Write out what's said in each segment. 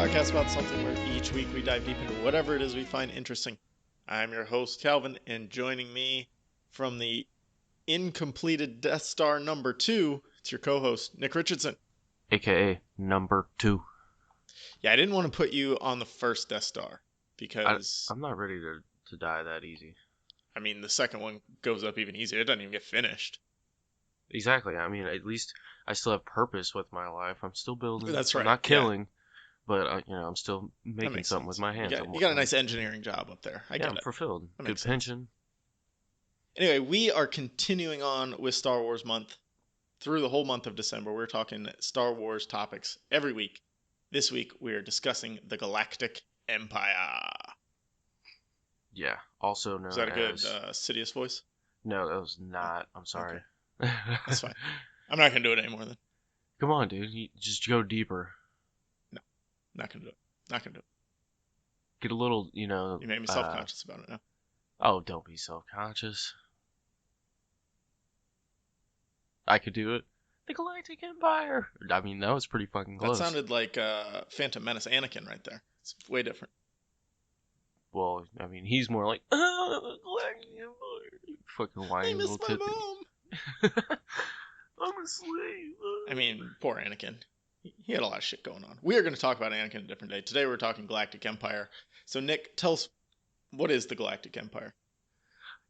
podcast about something where each week we dive deep into whatever it is we find interesting. I'm your host, Calvin, and joining me from the incompleted Death Star number 2, it's your co-host, Nick Richardson. AKA number 2. Yeah, I didn't want to put you on the first Death Star because... I'm not ready to die that easy. I mean, the second one goes up even easier. It doesn't even get finished. Exactly. I mean, at least I still have purpose with my life. I'm still building. That's right. I'm not killing, but I'm still making something with my hands. You got a nice engineering job up there. I get it. I'm fulfilled. That Good pension. Anyway, we are continuing on with Star Wars month. Through the whole month of December, we're talking Star Wars topics every week. This week, we're discussing the Galactic Empire. Yeah, also known as... Is that a good Sidious voice? No, that was not. I'm sorry. Okay. That's fine. I'm not going to do it anymore then. Come on, dude. Just go deeper. No, not going to do it. Not going to do it. Get a little, You made me self-conscious about it now. Oh, don't be self-conscious. I could do it. The Galactic Empire. I mean, that was pretty fucking close. That sounded like Phantom Menace Anakin right there. It's way different. Well, I mean, he's more like, Galactic Empire. You fucking whiny little titty. I'm a slave. I mean, poor Anakin. He had a lot of shit going on. We are going to talk about Anakin a different day. Today we're talking Galactic Empire. So Nick, tell us, what is the Galactic Empire?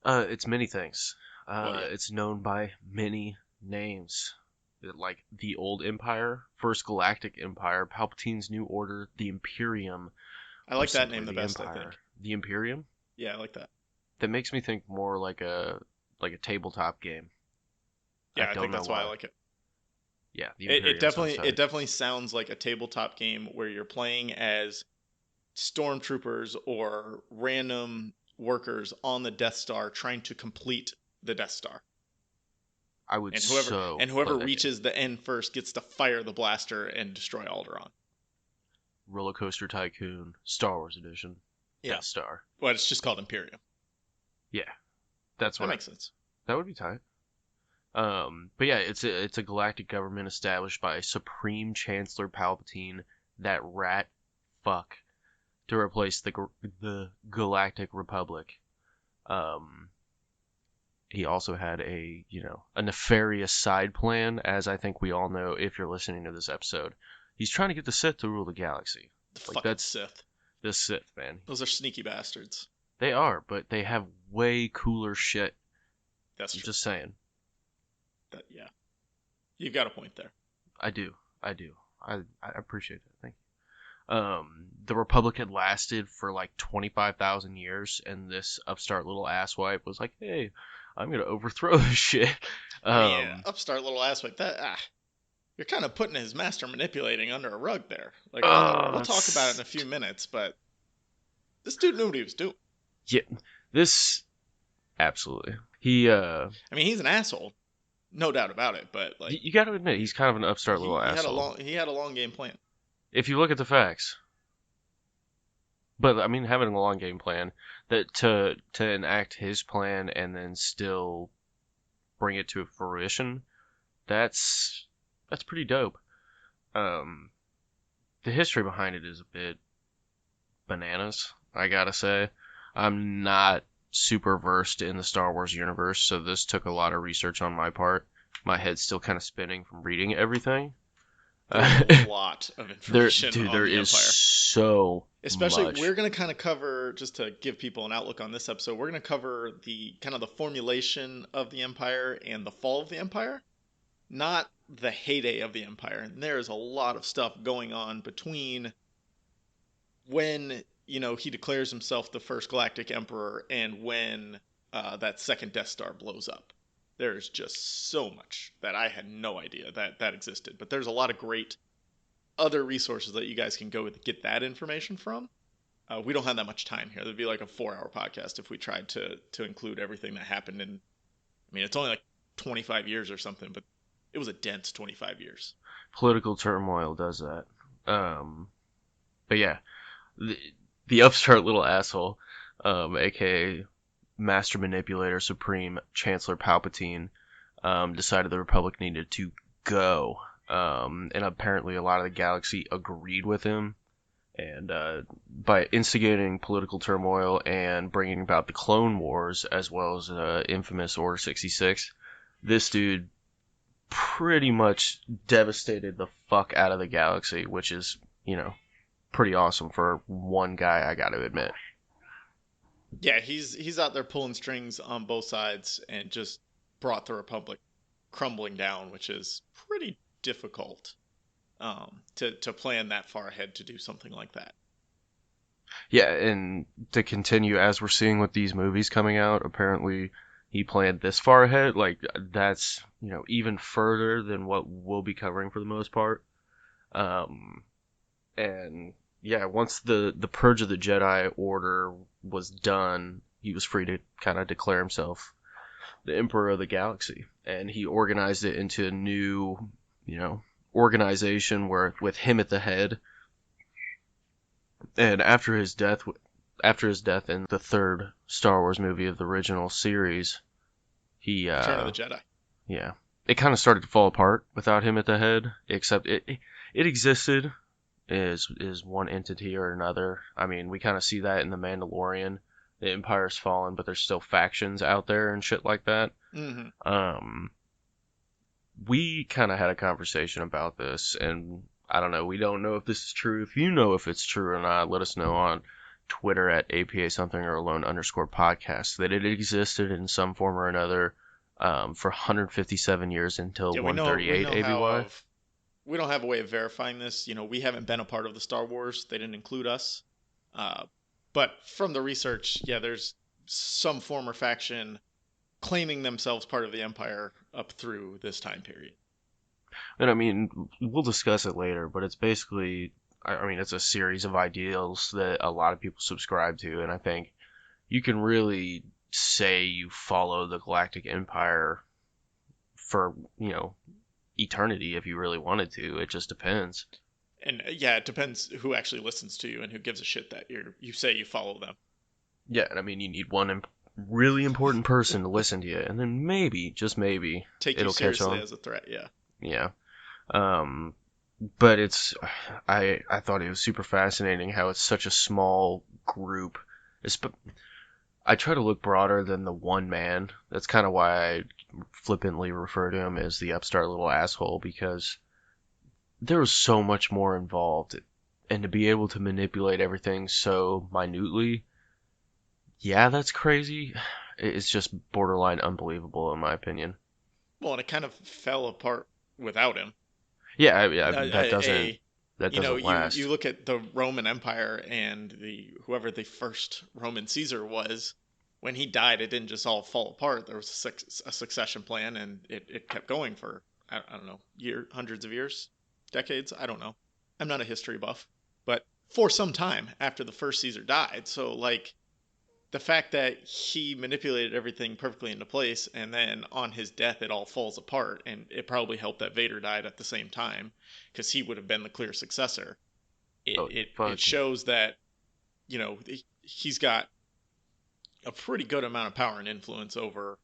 It's many things. Yeah. It's known by many names. Like the Old Empire, First Galactic Empire, Palpatine's New Order, the Imperium. I like that name the best, I think. The Imperium? Yeah, I like that. That makes me think more like a tabletop game. Yeah, I think that's why I like it. Yeah, the Imperium it definitely sounds like a tabletop game where you're playing as stormtroopers or random workers on the Death Star trying to complete the Death Star. I would whoever reaches the end first gets to fire the blaster and destroy Alderaan. Roller Coaster Tycoon, Star Wars Edition, yeah. Death Star. Well, it's just called Imperium. Yeah, that makes sense. That would be tight. But yeah, it's a galactic government established by Supreme Chancellor Palpatine, that rat fuck, to replace the Galactic Republic. He also had a nefarious side plan, as I think we all know if you're listening to this episode. He's trying to get the Sith to rule the galaxy. That's Sith. The Sith, man. Those are sneaky bastards. They are, but they have way cooler shit. That's true. I'm just saying. Yeah. You've got a point there. I do. I appreciate it. Thank you. The Republic had lasted for like 25,000 years, and this upstart little asswipe was like, hey, I'm going to overthrow this shit. Upstart little asswipe. You're kind of putting his master manipulating under a rug there. Like, we'll talk about it in a few minutes, but this dude knew what he was doing. Yeah, absolutely. He's an asshole. No doubt about it, but like you got to admit, he's kind of an upstart little asshole. He had a long game plan. If you look at the facts. But I mean, having a long game plan that to enact his plan and then still bring it to fruition, that's pretty dope. The history behind it is a bit bananas, I gotta say. I'm not super versed in the Star Wars universe, so this took a lot of research on my part. My head's still kind of spinning from reading everything. There's a lot of information on there the is Empire. So Especially, much. We're going to kind of cover, just to give people an outlook on this episode, we're going to cover the kind of the formulation of the Empire and the fall of the Empire, not the heyday of the Empire. And there's a lot of stuff going on between when he declares himself the first Galactic Emperor and when that second Death Star blows up. There's just so much that I had no idea that existed. But there's a lot of great other resources that you guys can go get that information from. We don't have that much time here. There'd be like a 4-hour podcast if we tried to include everything that happened in... I mean, it's only like 25 years or something, but it was a dense 25 years. Political turmoil does that. But yeah, the upstart little asshole, aka Master Manipulator Supreme Chancellor Palpatine, decided the Republic needed to go. And apparently a lot of the galaxy agreed with him. And by instigating political turmoil and bringing about the Clone Wars, as well as infamous Order 66, this dude pretty much devastated the fuck out of the galaxy, which is, pretty awesome for one guy, I gotta admit. Yeah, he's out there pulling strings on both sides and just brought the Republic crumbling down, which is pretty difficult to plan that far ahead to do something like that. Yeah, and to continue, as we're seeing with these movies coming out, apparently he planned this far ahead. Like, that's, even further than what we'll be covering for the most part. Um, and yeah, once the Purge of the Jedi Order was done, he was free to kind of declare himself the Emperor of the Galaxy. And he organized it into a new, organization where with him at the head. And after his death in the third Star Wars movie of the original series, he Return of the Jedi. yeah, it kind of started to fall apart without him at the head. Except it existed as one entity or another. I mean, we kind of see that in the Mandalorian. The Empire's fallen, but there's still factions out there and shit like that. Mm-hmm. We kind of had a conversation about this, and I don't know. We don't know if this is true. If you know if it's true or not, let us know on Twitter at APA something or alone underscore podcast that it existed in some form or another for 157 years until Yeah, we 138 know how ABY. of we don't have a way of verifying this. We haven't been a part of the Star Wars. They didn't include us. Uh, but from the research, yeah, there's some former faction claiming themselves part of the Empire up through this time period. And I mean, we'll discuss it later, but it's basically, I mean, it's a series of ideals that a lot of people subscribe to, and I think you can really say you follow the Galactic Empire for, eternity if you really wanted to. It just depends. And yeah, it depends who actually listens to you and who gives a shit that you say you follow them. Yeah, and I mean, you need one really important person to listen to you, and then maybe, just maybe, Take you it'll catch seriously on. as a threat, yeah. Yeah. Um, but I thought it was super fascinating how it's such a small group. I try to look broader than the one man. That's kind of why I flippantly refer to him as the upstart little asshole, because there was so much more involved. And to be able to manipulate everything so minutely, yeah, that's crazy. It's just borderline unbelievable in my opinion. Well, and it kind of fell apart without him. Yeah, yeah, A, that a, doesn't a that doesn't you last. look at the Roman Empire and the whoever the first Roman Caesar was. When he died, it didn't just all fall apart. There was a succession plan, and it kept going for I don't know, hundreds of years, decades. I don't know. I'm not a history buff, but for some time after the first Caesar died. So like the fact that he manipulated everything perfectly into place and then on his death it all falls apart, and it probably helped that Vader died at the same time because he would have been the clear successor. it Oh, it, it fuck. shows that he's got a pretty good amount of power and influence over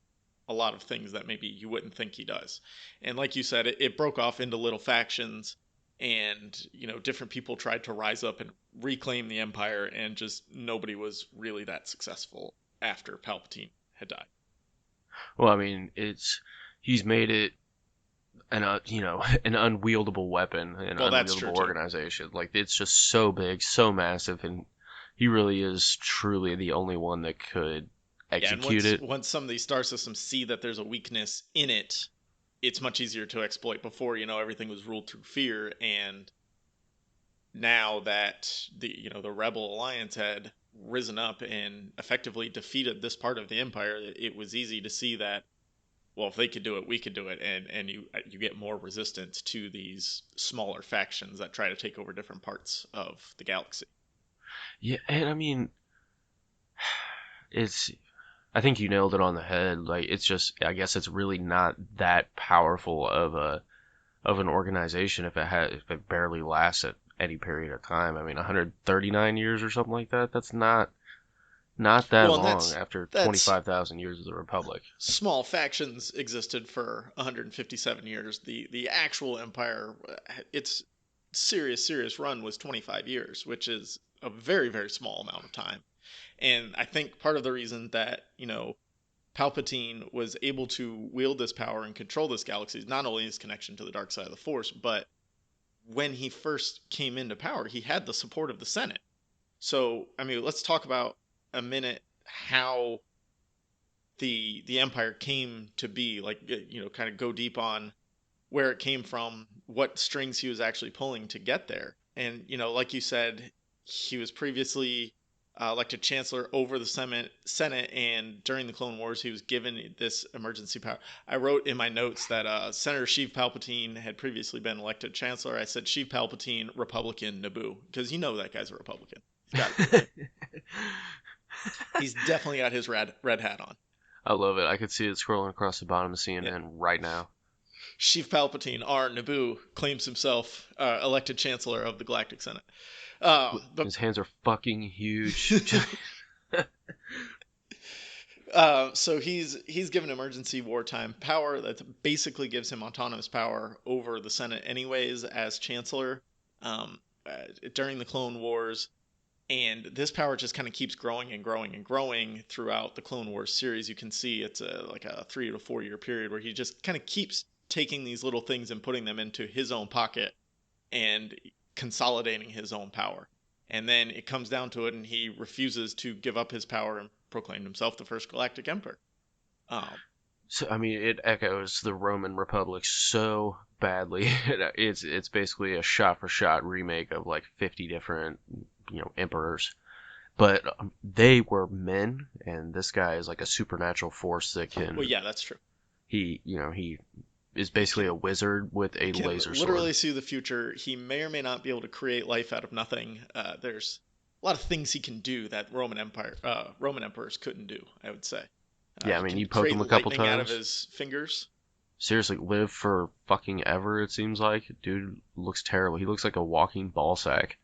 a lot of things that maybe you wouldn't think he does. And like you said, it broke off into little factions, and different people tried to rise up and reclaim the empire, and just nobody was really that successful after Palpatine had died. Well, I mean, he's made it an unwieldable weapon, an Well, that's true unwieldable too. organization. Like it's just so big, so massive, and he really is truly the only one that could Yeah, and execute once it. once some of these star systems see that there's a weakness in it, it's much easier to exploit. Before, everything was ruled through fear, and now that the Rebel Alliance had risen up and effectively defeated this part of the empire, it was easy to see that, well, if they could do it, we could do it, and you get more resistance to these smaller factions that try to take over different parts of the galaxy. Yeah, and I mean, it's. I think you nailed it on the head. Like it's just, I guess it's really not that powerful of an organization if it barely lasts at any period of time. I mean, 139 years or something like that. That's not that Well, and long that's after that's 25,000 years of the Republic. small factions existed for 157 years. The actual empire, it's serious run was 25 years, which is a very, very small amount of time. And I think part of the reason that, Palpatine was able to wield this power and control this galaxy is not only his connection to the dark side of the Force, but when he first came into power, he had the support of the Senate. So, I mean, let's talk about a minute how the Empire came to be, like, kind of go deep on where it came from, what strings he was actually pulling to get there. And, like you said, he was previously elected chancellor over the Senate, and during the Clone Wars, he was given this emergency power. I wrote in my notes that Senator Sheev Palpatine had previously been elected chancellor. I said Sheev Palpatine, Republican Naboo, because that guy's a Republican. He's got to be, right? He's definitely got his red hat on. I love it. I could see it scrolling across the bottom of CNN right now. Sheev Palpatine, R. Naboo, claims himself elected Chancellor of the Galactic Senate. His hands are fucking huge. So he's given emergency wartime power that basically gives him autonomous power over the Senate, anyways, as Chancellor during the Clone Wars. And this power just kind of keeps growing and growing and growing throughout the Clone Wars series. You can see it's like a 3 to 4 year period where he just kind of keeps taking these little things and putting them into his own pocket and consolidating his own power. And then it comes down to it, and he refuses to give up his power and proclaimed himself the first Galactic Emperor. So I mean, it echoes the Roman Republic so badly. It's basically a shot for shot remake of like 50 different emperors, but they were men, and this guy is like a supernatural force that can. Well, yeah, that's true. He is basically a wizard with a laser sword. Literally see the future. He may or may not be able to create life out of nothing. There's a lot of things he can do that Roman emperors couldn't do, I would say. Yeah, I mean, you poke him a couple times out of his fingers. Seriously, live for fucking ever. It seems like dude looks terrible. He looks like a walking ball sack.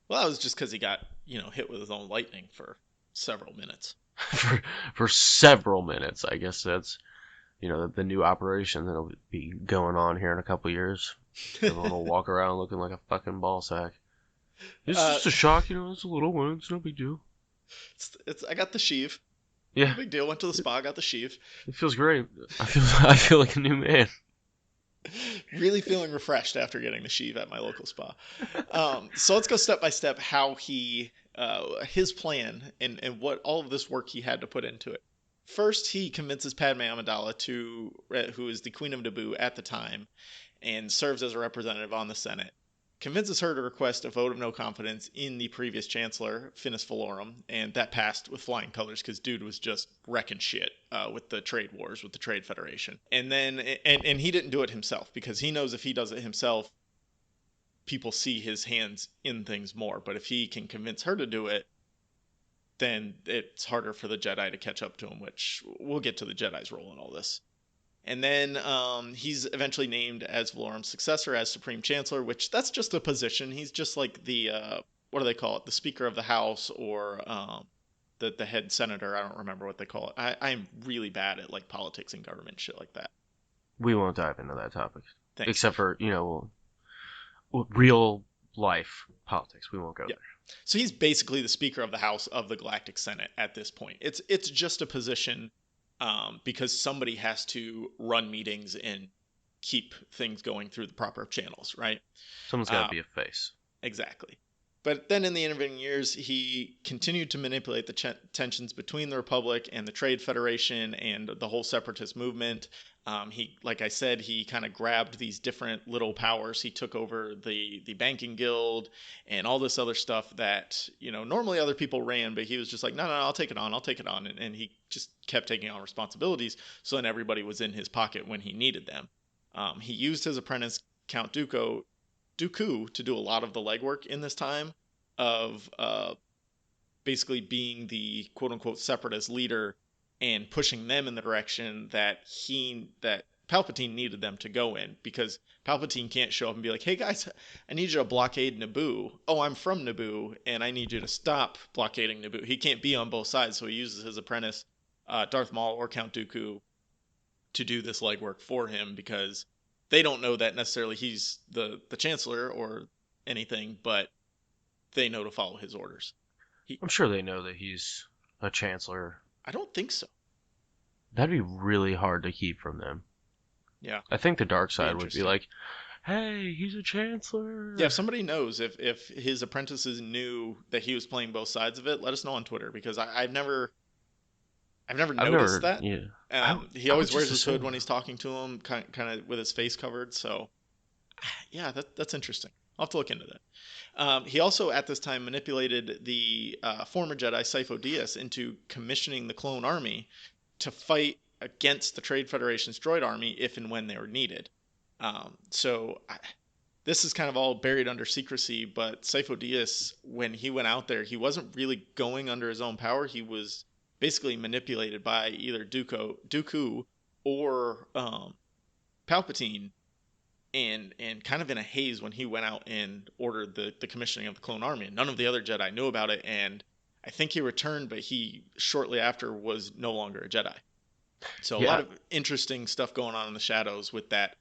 Well, that was just because he got, hit with his own lightning for several minutes. for several minutes. I guess that's, the new operation that'll be going on here in a couple years. Everyone will walk around looking like a fucking ball sack. It's just a shock, it's a little one. It's no big deal. I got the sheath. Yeah. No big deal. Went to the spa, got the sheath. It feels great. I feel like a new man. Really feeling refreshed after getting the sheath at my local spa. So let's go step by step how his plan and what all of this work he had to put into it. First, he convinces Padme Amidala who is the Queen of Naboo at the time and serves as a representative on the Senate, convinces her to request a vote of no confidence in the previous chancellor, Finis Valorum, and that passed with flying colors because dude was just wrecking shit with the trade wars with the Trade Federation. And then and he didn't do it himself because he knows if he does it himself, people see his hands in things more. But if he can convince her to do it, then it's harder for the Jedi to catch up to him, which we'll get to the Jedi's role in all this. And then he's eventually named as Valorum's successor as Supreme Chancellor, which that's just a position. He's just like the, what do they call it? The Speaker of the House or the head senator. I don't remember what they call it. I'm really bad at like politics and government shit like that. We won't dive into that topic. Thanks. Except for, real life politics. We won't go there. So he's basically the Speaker of the House of the Galactic Senate at this point. It's just a position because somebody has to run meetings and keep things going through the proper channels, right? Someone's got to be a face. Exactly. But then in the intervening years, he continued to manipulate the tensions between the Republic and the Trade Federation and the whole separatist movement. Like I said, he kind of grabbed these different little powers. He took over the banking guild and all this other stuff that, normally other people ran, but he was just like, no, I'll take it on. And he just kept taking on responsibilities. So then everybody was in his pocket when he needed them. He used his apprentice, Count Dooku, to do a lot of the legwork in this time of basically being the quote-unquote separatist leader and pushing them in the direction that Palpatine needed them to go in, because Palpatine can't show up and be like, hey guys, I need you to blockade Naboo. Oh, I'm from Naboo, and I need you to stop blockading Naboo. He can't be on both sides, so he uses his apprentice, Darth Maul or Count Dooku, to do this legwork for him, because they don't know that necessarily he's the chancellor anything, but they know to follow his orders. He, I'm sure they know that he's a chancellor. I don't think so. That'd be really hard to keep from them. Yeah, I think the dark be side would be interesting. like, hey, he's a Yeah, if chancellor. somebody knows if his apprentices knew that he was playing both sides of it, let us know on Twitter because I've never I've noticed never, that. yeah. He I would always just wears his hood assume. when he's talking to him, kind of with his face covered. So yeah, that's interesting. I'll have to look into that. He also, at this time, manipulated the former Jedi Sifo Dyas into commissioning the clone army to fight against the Trade Federation's droid army if and when they were needed. This is kind of all buried under secrecy, but Sifo Dyas, when he went out there, he wasn't really going under his own power. He was basically manipulated by either Dooku or Palpatine and kind of in a haze when he went out and ordered the commissioning of the clone army. And none of the other Jedi knew about it, and I think he returned, but he shortly after was no longer a Jedi. So a lot Yeah, of interesting stuff going on in the shadows with that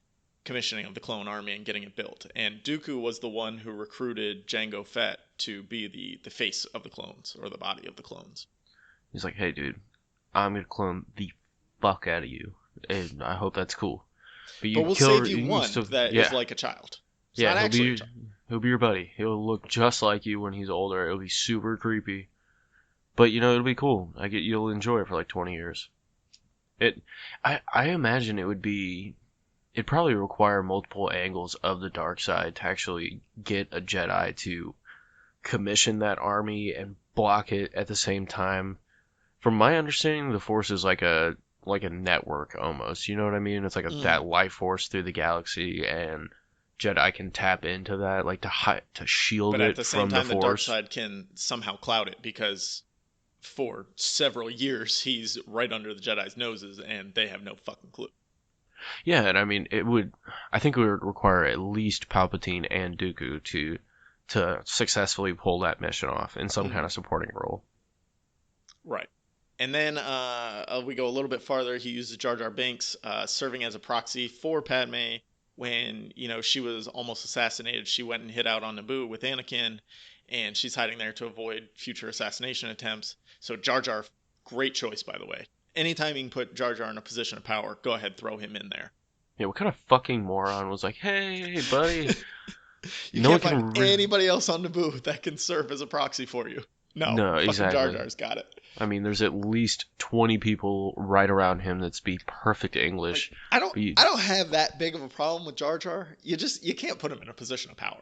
commissioning of the clone army and getting it built. And Dooku was the one who recruited Jango Fett to be the face of the clones or the body of the clones. he's like, hey, dude, I'm gonna clone the fuck out of you, and I hope that's cool. But But you we'll kill, save you you one still, that is yeah, like a child. It's yeah, not actually a child. he'll be your buddy. He'll look just like you when he's older. It'll be super creepy, but it'll be cool. You'll enjoy it for like 20 years. It, I imagine it would be, it'd probably require multiple angles of the dark side to actually get a Jedi to commission that army and block it at the same time. From my understanding, the Force is like a network almost. You know what I mean? It's like Mm. that life force through the galaxy, and Jedi can tap into that, like to shield But at it the same from the time, the dark Force. side can somehow cloud it because for several years he's right under the Jedi's noses and they have no fucking clue. Yeah, and I mean, it would. I think it would require at least Palpatine and Dooku to successfully pull that mission off in some kind Mm, of supporting role. right. And then we go a little bit farther. He uses Jar Jar Binks, serving as a proxy for Padme when she was almost assassinated. She went and hid out on Naboo with Anakin, and she's hiding there to avoid future assassination attempts. So Jar Jar, great choice by the way. Anytime you can put Jar Jar in a position of power, go ahead, throw him in there. Yeah, what kind of fucking moron was like, hey, buddy, You no one can't find can. anybody else on Naboo that can serve as a proxy for you. No, No, fucking Jar exactly. Jar's got it. I mean, there's at least 20 people right around him that speak perfect Like English. I don't But you, I don't have that big of a problem with Jar Jar. You can't put him in a position of power.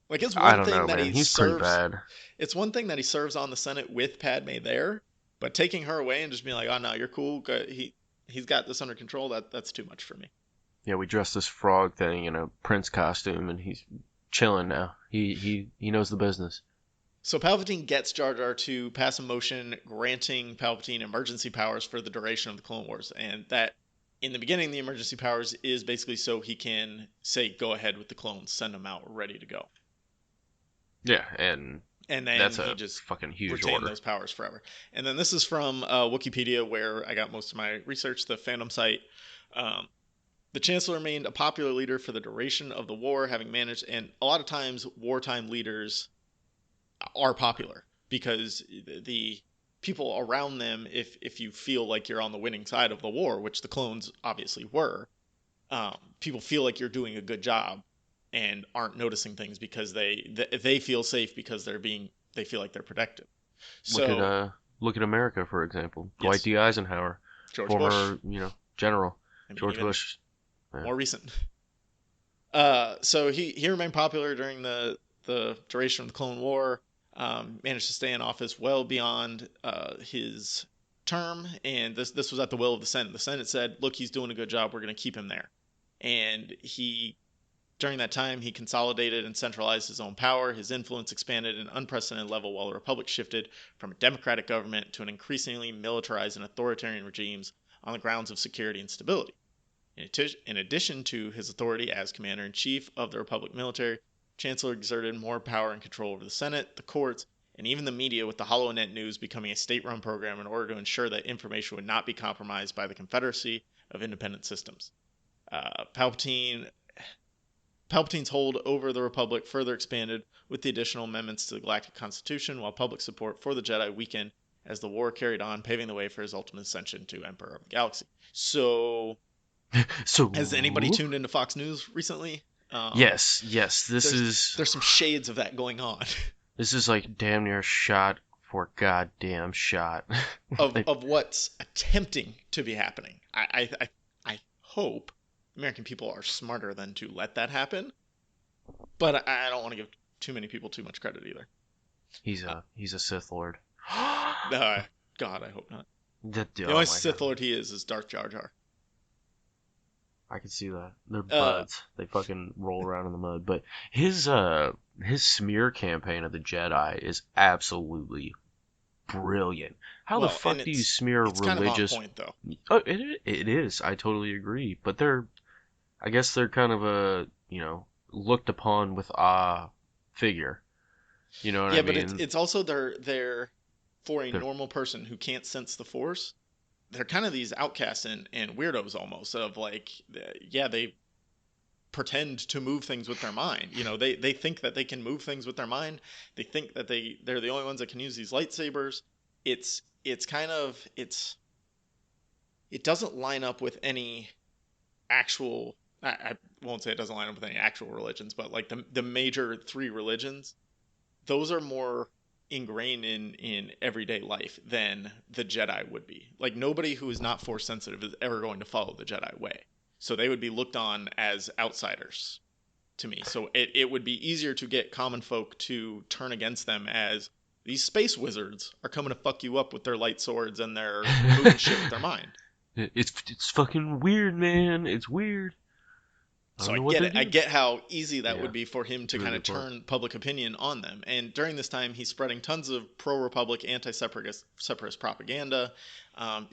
Like I don't know, man. He's pretty bad. it's one thing that he serves on the Senate with Padme there, but taking her away and just being like, "Oh no, you're cool. He's got this under control." That's too much for me. Yeah, we dressed this frog thing in a prince costume, and he's chilling now. He knows the business. So Palpatine gets Jar Jar to pass a motion granting Palpatine emergency powers for the duration of the Clone Wars, and that in the beginning the emergency powers is basically so he can say go ahead with the clones, send them out ready to go. Yeah, and And then that's he a just fucking huge retained order. those powers forever. And then this is from Wikipedia, where I got most of my research, the fandom site. Um, the Chancellor remained a popular leader for the duration of the war, having managed, and a lot of times wartime leaders are popular because the people around them, if you feel like you're on the winning side of the war, which the clones obviously were, people feel like you're doing a good job and aren't noticing things because they feel safe because they feel like they're protected. Look at So look at America for example. Dwight yes, D. Eisenhower, George Bush. former general. I mean, George even Bush. Yeah. more recent. So he remained popular during the duration of the Clone War. Managed to stay in office well beyond his term, and this was at the will of the Senate. The Senate said, "Look, he's doing a good job. We're going to keep him there." And he during that time, he consolidated and centralized his own power. His influence expanded at an unprecedented level while the Republic shifted from a democratic government to an increasingly militarized and authoritarian regimes on the grounds of security and stability. In addition to his authority as commander in chief of the Republic military, Chancellor exerted more power and control over the Senate, the courts, and even the media, with the HoloNet News becoming a state run program in order to ensure that information would not be compromised by the Confederacy of Independent Systems. Uh, Palpatine Palpatine's hold over the Republic further expanded with the additional amendments to the Galactic Constitution, while public support for the Jedi weakened as the war carried on, paving the way for his ultimate ascension to Emperor of the Galaxy. So, has anybody So, tuned into Fox News recently? Um, yes, there's some shades of that going on. this is like damn near shot for goddamn shot. They- of what's attempting to be happening. I hope American people are smarter than to let that happen, but I don't want to give too many people too much credit either. Uh, he's a Sith Lord. God, I hope not. The Oh only my Sith god. Lord he is Darth Jar Jar. I can see that. They're Uh, buds. They fucking roll around in the mud. But his smear campaign of the Jedi is absolutely brilliant. How the well, and fuck do you smear it's kind of on religious? point though. Oh, it is. I totally agree. But I guess they're kind of a looked upon with awe figure. You know what I Yeah, but mean? it's also they're for a They're normal person who can't sense the Force. They're kind of these outcasts and weirdos almost of like, yeah, they pretend to move things with their mind. They think that they can move things with their mind. They think that they're the only ones that can use these lightsabers. It's kind of it doesn't line up with any actual. I won't say it doesn't line up with any actual religions, but like the major three religions, those are more ingrained in everyday life than the Jedi would be. Like nobody who is not force sensitive is ever going to follow the Jedi way. So they would be looked on as outsiders to me. So it would be easier to get common folk to turn against them as these space wizards are coming to fuck you up with their light swords and their moving shit with their mind. it's fucking weird, man. It's weird. I So don't I know what get they it. I do. get how easy that Yeah, would be for him it's to a really kind of good point. turn public opinion on them. And during this time, he's spreading tons of pro-republic, anti-separatist propaganda,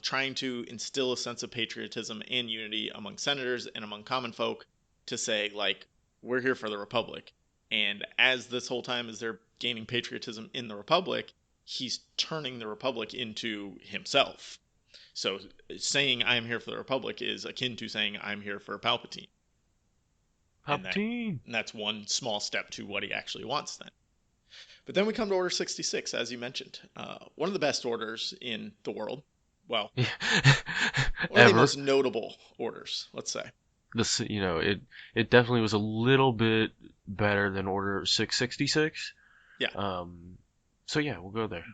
trying to instill a sense of patriotism and unity among senators and among common folk to say, like, we're here for the republic. And as this whole time as they're gaining patriotism in the republic, he's turning the republic into himself. So saying I'm here for the republic is akin to saying I'm here for Palpatine, and Palpatine. that's one small step to what he actually wants then. But then we come to Order 66, as you mentioned. One of the best orders in the world. Well, one of the Ever. most notable orders, let's say. It definitely was a little bit better than Order 666. Yeah, So yeah, we'll go there.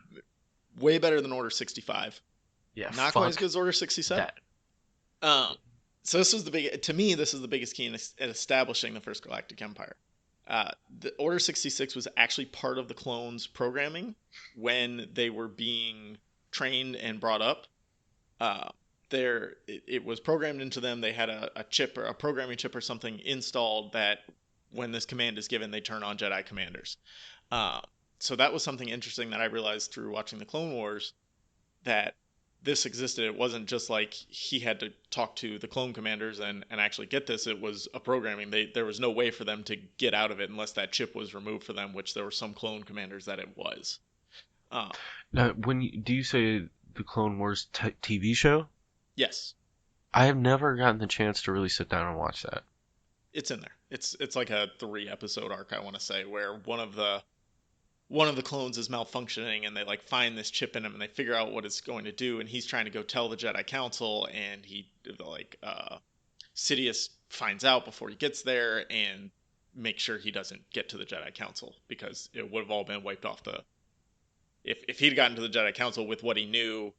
way better than Order 65. Yeah, Not quite as fuck good as Order 67. that. Um, so this was to me, this is the biggest key in establishing the First Galactic Empire. The Order 66 was actually part of the clones' programming when they were being trained and brought up. Uh, it was programmed into them. They had a chip or a programming chip or something installed that when this command is given, they turn on Jedi commanders. Uh, so that was something interesting that I realized through watching the Clone Wars, that this existed. It wasn't just like he had to talk to the clone commanders and actually get this. It was a programming. There was no way for them to get out of it unless that chip was removed for them, which there were some clone commanders that it was. Uh, Now, do you say the Clone Wars TV show? yes, I have never gotten the chance to really sit down and watch that. it's in there. It's like a 3 episode arc, I want to say, where one of the clones is malfunctioning and they like find this chip in him and they figure out what it's going to do, and he's trying to go tell the Jedi Council, and he like Sidious finds out before he gets there and makes sure he doesn't get to the Jedi Council, because it would have all been wiped off the if he'd gotten to the Jedi Council with what he knew,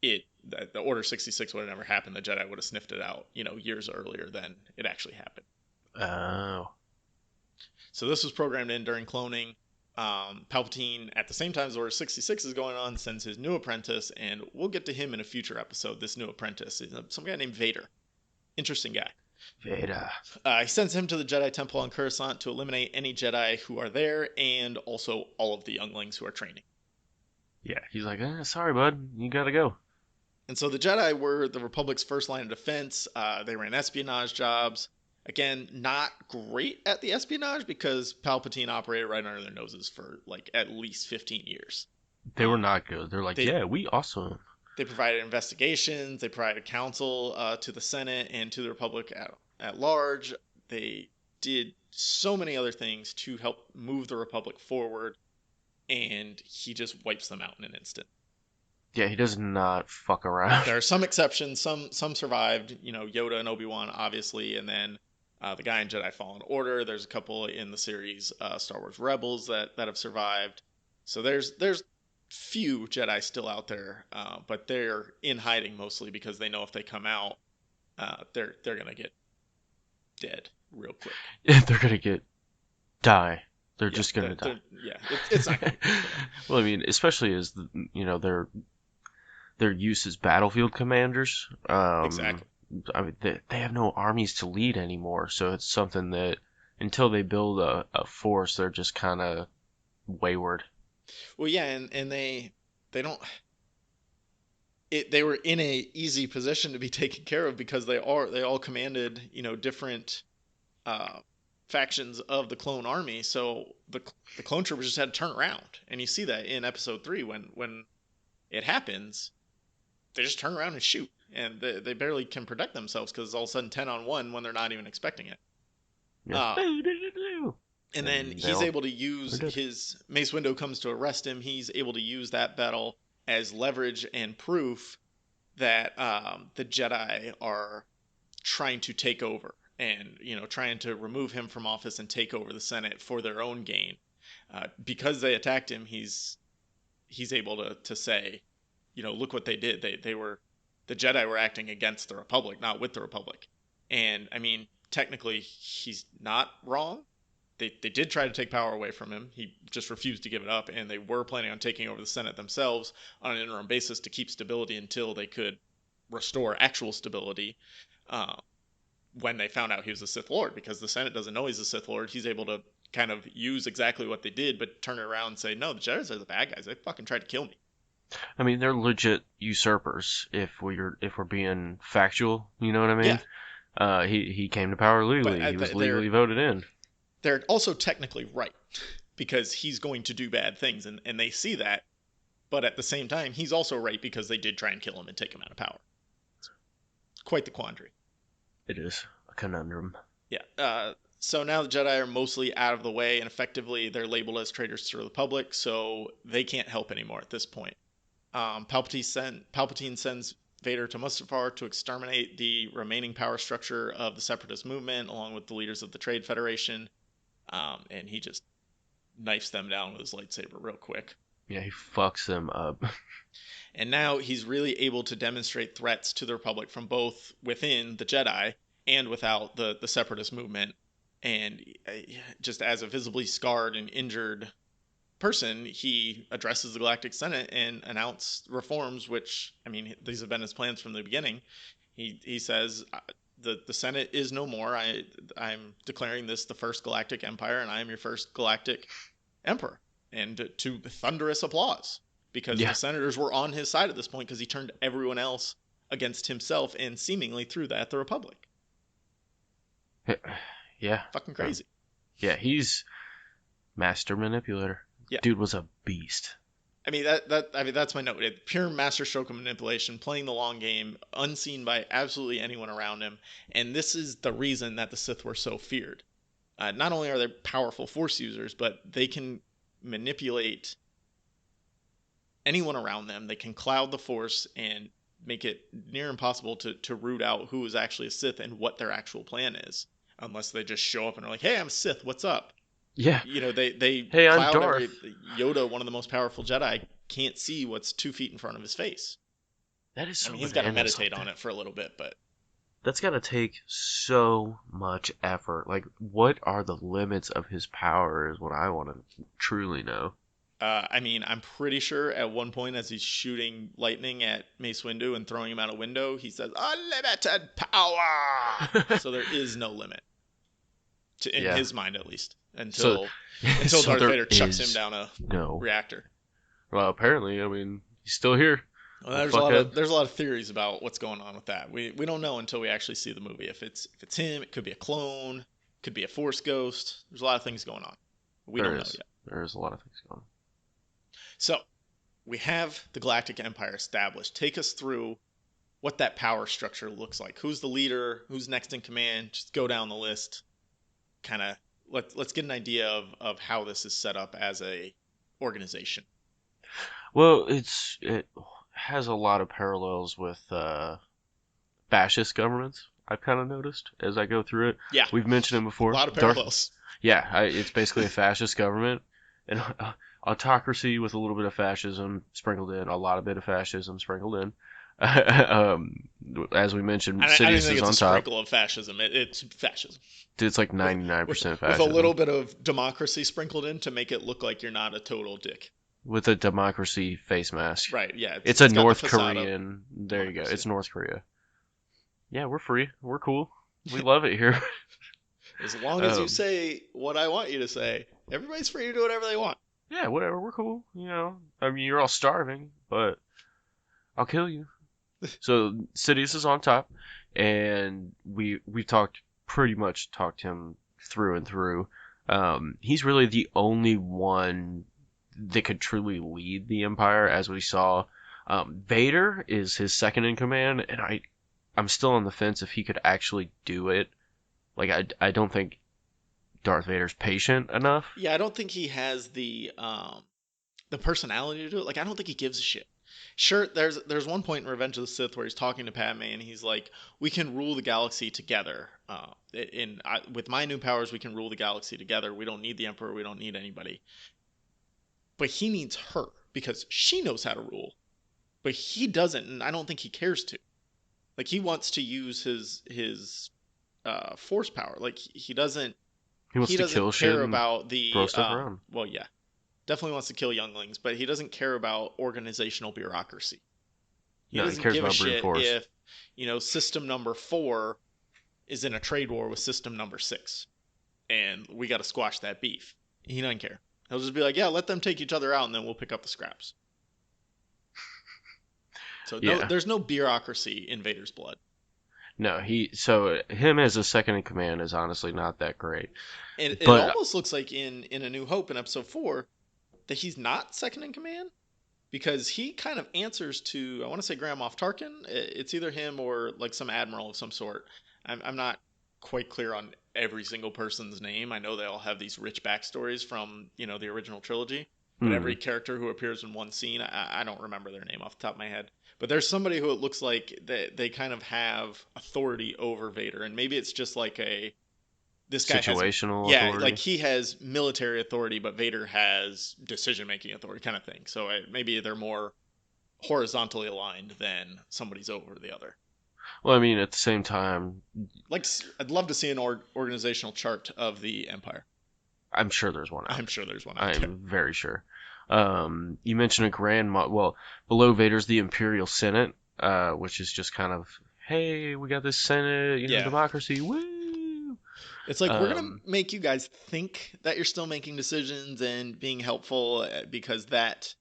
the Order 66 would have never happened. The Jedi would have sniffed it out, years earlier than it actually happened. Oh. So this was programmed in during cloning. Palpatine, at the same time as Order 66 is going on, sends his new apprentice, and we'll get to him in a future episode. This new apprentice is some guy named Vader. Interesting guy. Vader. He sends him to the Jedi Temple on Coruscant to eliminate any Jedi who are there, and also all of the younglings who are training. Yeah, he's like, sorry, bud, you gotta go. And so the Jedi were the Republic's first line of defense. They ran espionage jobs. Again, not great at the espionage because Palpatine operated right under their noses for like at least 15 years. They were not good. They're like, They yeah, we awesome. they provided investigations. They provided counsel to the Senate and to the Republic at large. They did so many other things to help move the Republic forward, and he just wipes them out in an instant. Yeah, he does not fuck around. There are some exceptions. Some survived. Yoda and Obi-Wan, obviously, and then the guy in Jedi Fallen Order. There's a couple in the series Star Wars Rebels that have survived. So there's few Jedi still out there, but they're in hiding mostly because they know if they come out, they're gonna get dead real quick. Yeah, they're gonna die. They're Yeah, just gonna die. yeah, it's not gonna be good for them. Well, I mean, especially as their use as battlefield commanders. Exactly. I mean, they have no armies to lead anymore, so it's something that until they build a force, they're just kind of wayward. Well, yeah, and they don't. They were in a easy position to be taken care of because they all commanded different uh, factions of the clone army. So the clone troopers just had to turn around, and you see that in episode 3 when it happens, they just turn around and shoot, and they barely can protect themselves because it's all of a sudden 10-on-1 when they're not even expecting it. Yeah. Uh, and then he's able to use dead. his Mace Windu comes to arrest him. He's able to use that battle as leverage and proof that the Jedi are trying to take over and trying to remove him from office and take over the Senate for their own gain. Because they attacked him, he's able to say, look what they did. The Jedi were acting against the Republic, not with the Republic. And I mean, technically, he's not wrong. They did try to take power away from him. He just refused to give it up, and they were planning on taking over the Senate themselves on an interim basis to keep stability until they could restore actual stability. Uh, when they found out he was a Sith Lord, because the Senate doesn't know he's a Sith Lord, he's able to kind of use exactly what they did, but turn it around and say, no, the Jedi are the bad guys. They fucking tried to kill me. I mean, they're legit usurpers. If we're being factual, you know what I mean? Yeah. He came to power legally. He was legally voted in. They're also technically right because he's going to do bad things, and they see that. But at the same time, he's also right because they did try and kill him and take him out of power. It's quite the quandary. It is a conundrum. Yeah. So now the Jedi are mostly out of the way, and effectively they're labeled as traitors to the Republic, so they can't help anymore at this point. Palpatine sends Vader to Mustafar to exterminate the remaining power structure of the Separatist movement, along with the leaders of the Trade Federation. And he just knifes them down with his lightsaber real quick. Yeah, he fucks them up. And now he's really able to demonstrate threats to the Republic from both within the Jedi and without the Separatist movement. And just as a visibly scarred and injured person, he addresses the Galactic Senate and announced reforms, which, I mean, these have been his plans from the beginning. He says, the Senate is no more. I'm declaring this the first Galactic Empire, and I am your first Galactic Emperor. And to thunderous applause, because the senators were on his side at this point because he turned everyone else against himself, and seemingly through that, the Republic. Yeah. Fucking crazy. Yeah, he's master manipulator. Yeah. Dude was a beast. I mean that's my note. Pure masterstroke of manipulation, playing the long game, unseen by absolutely anyone around him. And this is the reason that the Sith were so feared. Not only are they powerful Force users, but they can manipulate anyone around them. They can cloud the Force and make it near impossible to root out who is actually a Sith and what their actual plan is, unless they just show up and are like, "Hey, I'm a Sith. What's up?" Yeah. They hey, I'm Darth. Yoda, one of the most powerful Jedi, can't see what's 2 feet in front of his face. That is so I mean, he's got to meditate on it for a little bit, but that's got to take so much effort. Like, what are the limits of his power is what I want to truly know. I mean, I'm pretty sure at one point as he's shooting lightning at Mace Windu and throwing him out a window, he says, "Unlimited power!" So there is no limit. In his mind, at least. Until Darth Vader chucks him down a reactor. Well, apparently, I mean, he's still here. Well, there's a lot of theories about what's going on with that. We don't know until we actually see the movie. If it's him, it could be a clone, it could be a Force ghost. There's a lot of things going on. We don't know yet. There's a lot of things going on. So, we have the Galactic Empire established. Take us through what that power structure looks like. Who's the leader? Who's next in command? Just go down the list. kind of let's get an idea of how this is set up as a organization. Well, it has a lot of parallels with fascist governments. I've kind of noticed as I go through it. Yeah, We've mentioned him a before. lot of parallels. Yeah, it's basically a fascist government, and autocracy with a little bit of fascism sprinkled in, a lot of bit of fascism sprinkled in. um, as we mentioned, I don't Sidious think is it's a on top. sprinkle of fascism. It's fascism It's like with with 99% with a little fascism bit of democracy sprinkled in to make it look like you're not a total dick. with a democracy face mask. Right? Yeah, It's a it's got the North facade of Korean. There you go. democracy. It's North Korea. Yeah, we're free. We're cool. We love it here. As long as you um, say what I want you to say, everybody's free to do whatever they want. yeah, whatever. We're cool. I mean, you're all starving, but I'll kill you. So Sidious is on top, and we pretty much talked him through and through. He's really the only one that could truly lead the Empire, as we saw. Vader is his second in command, and I'm still on the fence if he could actually do it. Like I don't think Darth Vader's patient enough. Yeah, I don't think he has the personality to do it. Like, I don't think he gives a shit. Sure, there's one point in Revenge of the Sith where he's talking to Padme and he's like, "We can rule the galaxy together. With my new powers, we can rule the galaxy together. We don't need the Emperor. We don't need anybody." But he needs her because she knows how to rule, but he doesn't, and I don't think he cares to. Like, he wants to use his force power. Like, He wants he to kill doesn't shit care and about throw the stuff around. well, yeah, definitely wants to kill younglings, but he doesn't care about organizational bureaucracy. He No, he doesn't cares give a about brute shit force. if, system number 4 is in a trade war with system number 6 and we got to squash that beef. He doesn't care. He'll just be like, "Yeah, let them take each other out and then we'll pick up the scraps." So no, Yeah. there's no bureaucracy in Vader's blood. No, so him as a second in command is honestly not that great. And it But almost looks like in A New Hope in episode 4 that he's not second in command because he kind of answers to, I want to say, Grand Moff Tarkin. It's either him or like some admiral of some sort. I'm not quite clear on every single person's name. I know they all have these rich backstories from the original trilogy, but hmm, every character who appears in one scene, I don't remember their name off the top of my head. But there's somebody who it looks like they kind of have authority over Vader, and maybe it's just like this guy has, situational yeah, like authority. he has military authority, but Vader has decision making authority, kind of thing. So maybe they're more horizontally aligned than somebody's over the other. Well, I mean, at the same time, Like, I'd love to see an organizational chart of the Empire. I'm sure there's one out I'm there. sure there's one out there. I'm very sure. You mentioned a well, below Vader's the Imperial Senate, which is just kind of, hey, we got this Senate, Yeah, democracy, woo. it's like, we're gonna Um, make you guys think that you're still making decisions and being helpful because that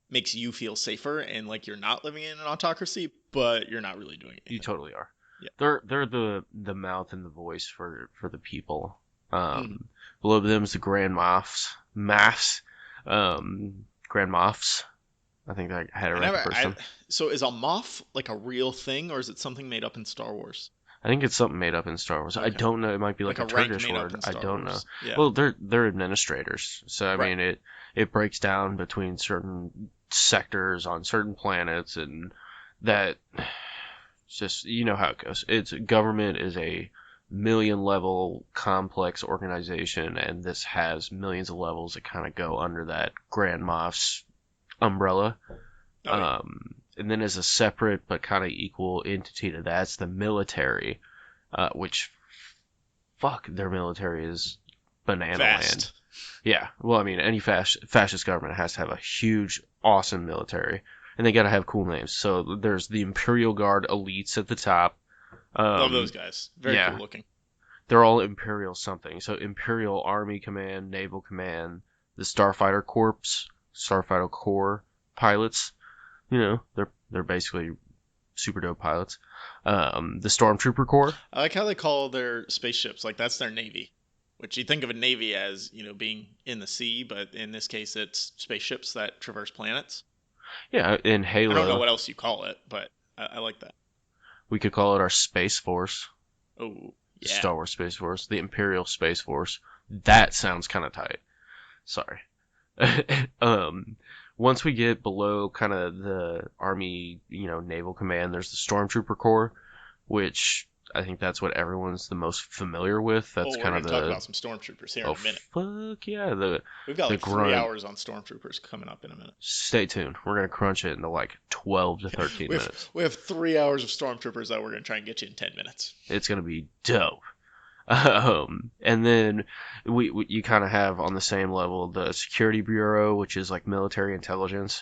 makes you feel safer and like you're not living in an autocracy, but you're not really doing you anything. totally are. Yeah. They're the mouth and the voice for the people. Mm. Below them's the Grand Moffs. I think I had it I right the never. first time. So is a moth like a real thing, or is it something made up in Star Wars? I think it's something made up in Star Wars. I Okay, don't know. It might be like like a a rank Turkish made up word. in I Star don't know. Wars. Yeah. Well, they're administrators, so I Right. mean it breaks down between certain sectors on certain planets, and that just how it goes. It's government is a million level complex organization, and this has millions of levels that kind of go under that Grand Moff's umbrella. Oh yeah. And then as a separate but kind of equal entity to that's the military, which fuck their military is banana land. Vast. Yeah, well, I mean, any fascist government has to have a huge, awesome military, and they gotta have cool names. So there's the Imperial Guard elites at the top. Love those Um, guys. Very cool yeah, looking. they're all Imperial something. So Imperial Army Command, Naval Command, the Starfighter Corps pilots. They're basically super dope pilots. The Stormtrooper Corps. I like how they call their spaceships like that's their navy, which you think of a navy as being in the sea, but in this case it's spaceships that traverse planets. Yeah, in I don't know Halo, what else you call it, but I like that. we could call it our Space Force. Oh, Yeah. Star Wars Space Force, the Imperial Space Force. That sounds kind of tight. Sorry. um, Once we get below kind of the Army, Naval Command, there's the Stormtrooper Corps, which I think that's what everyone's the most familiar with. Oh, That's we're kind going of to talk the about some stormtroopers here in oh a minute. fuck yeah, the We've got the like 3 grunt. hours on stormtroopers coming up in a minute. Stay tuned. We're gonna crunch it into like 12 to 13 We have minutes. we have 3 hours of stormtroopers that we're going to try and get you in 10 minutes. It's gonna be dope. And then you kind of have on the same level the Security Bureau, which is like military intelligence.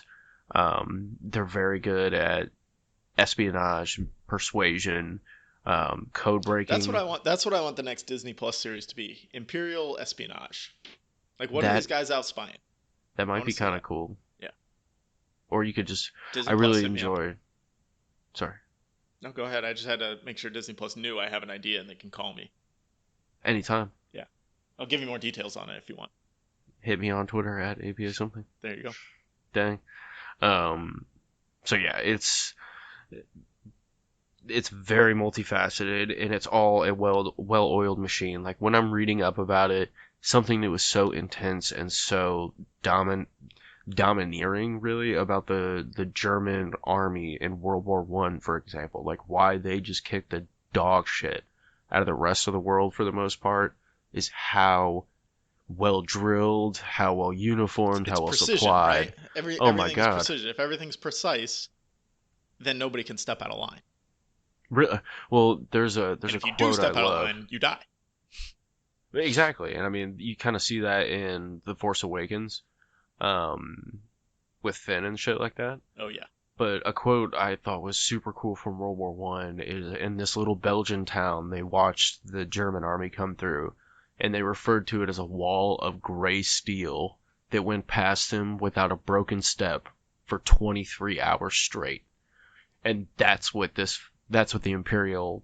They're very good at espionage, persuasion, code That's what breaking. I want. That's what I want the next Disney Plus series to be. Imperial espionage. Like, what are That these guys out spying? that I might want be to see kind of that. cool. Yeah. Or you could just, I Disney Plus, really hit me up. enjoy. Sorry, No, go ahead. I just had to make sure Disney Plus knew I have an idea and they can call me. anytime. Yeah. I'll give you more details on it if you want. Hit me on Twitter at APA something. There you go. Dang. So yeah, it's very multifaceted and it's all a well-oiled machine. Like when I'm reading up about it, something that was so intense and so domineering really about the German army in World War One, for example, like why they just kicked the dog shit out of the rest of the world for the most part is how well drilled, how well uniformed, It's how well precision, right? supplied. Oh my Everything is God. precision. If everything's precise, then nobody can step out of line. Well, there's And a if you do quote I step out of love. line, you die. Exactly, and I mean you kind of see that in The Force Awakens, um, with Finn and shit like that. Oh yeah. But a quote I thought was super cool from World War One is in this little Belgian town they watched the German army come through, and they referred to it as a wall of gray steel that went past them without a broken step for 23 hours straight. And that's what the Imperial,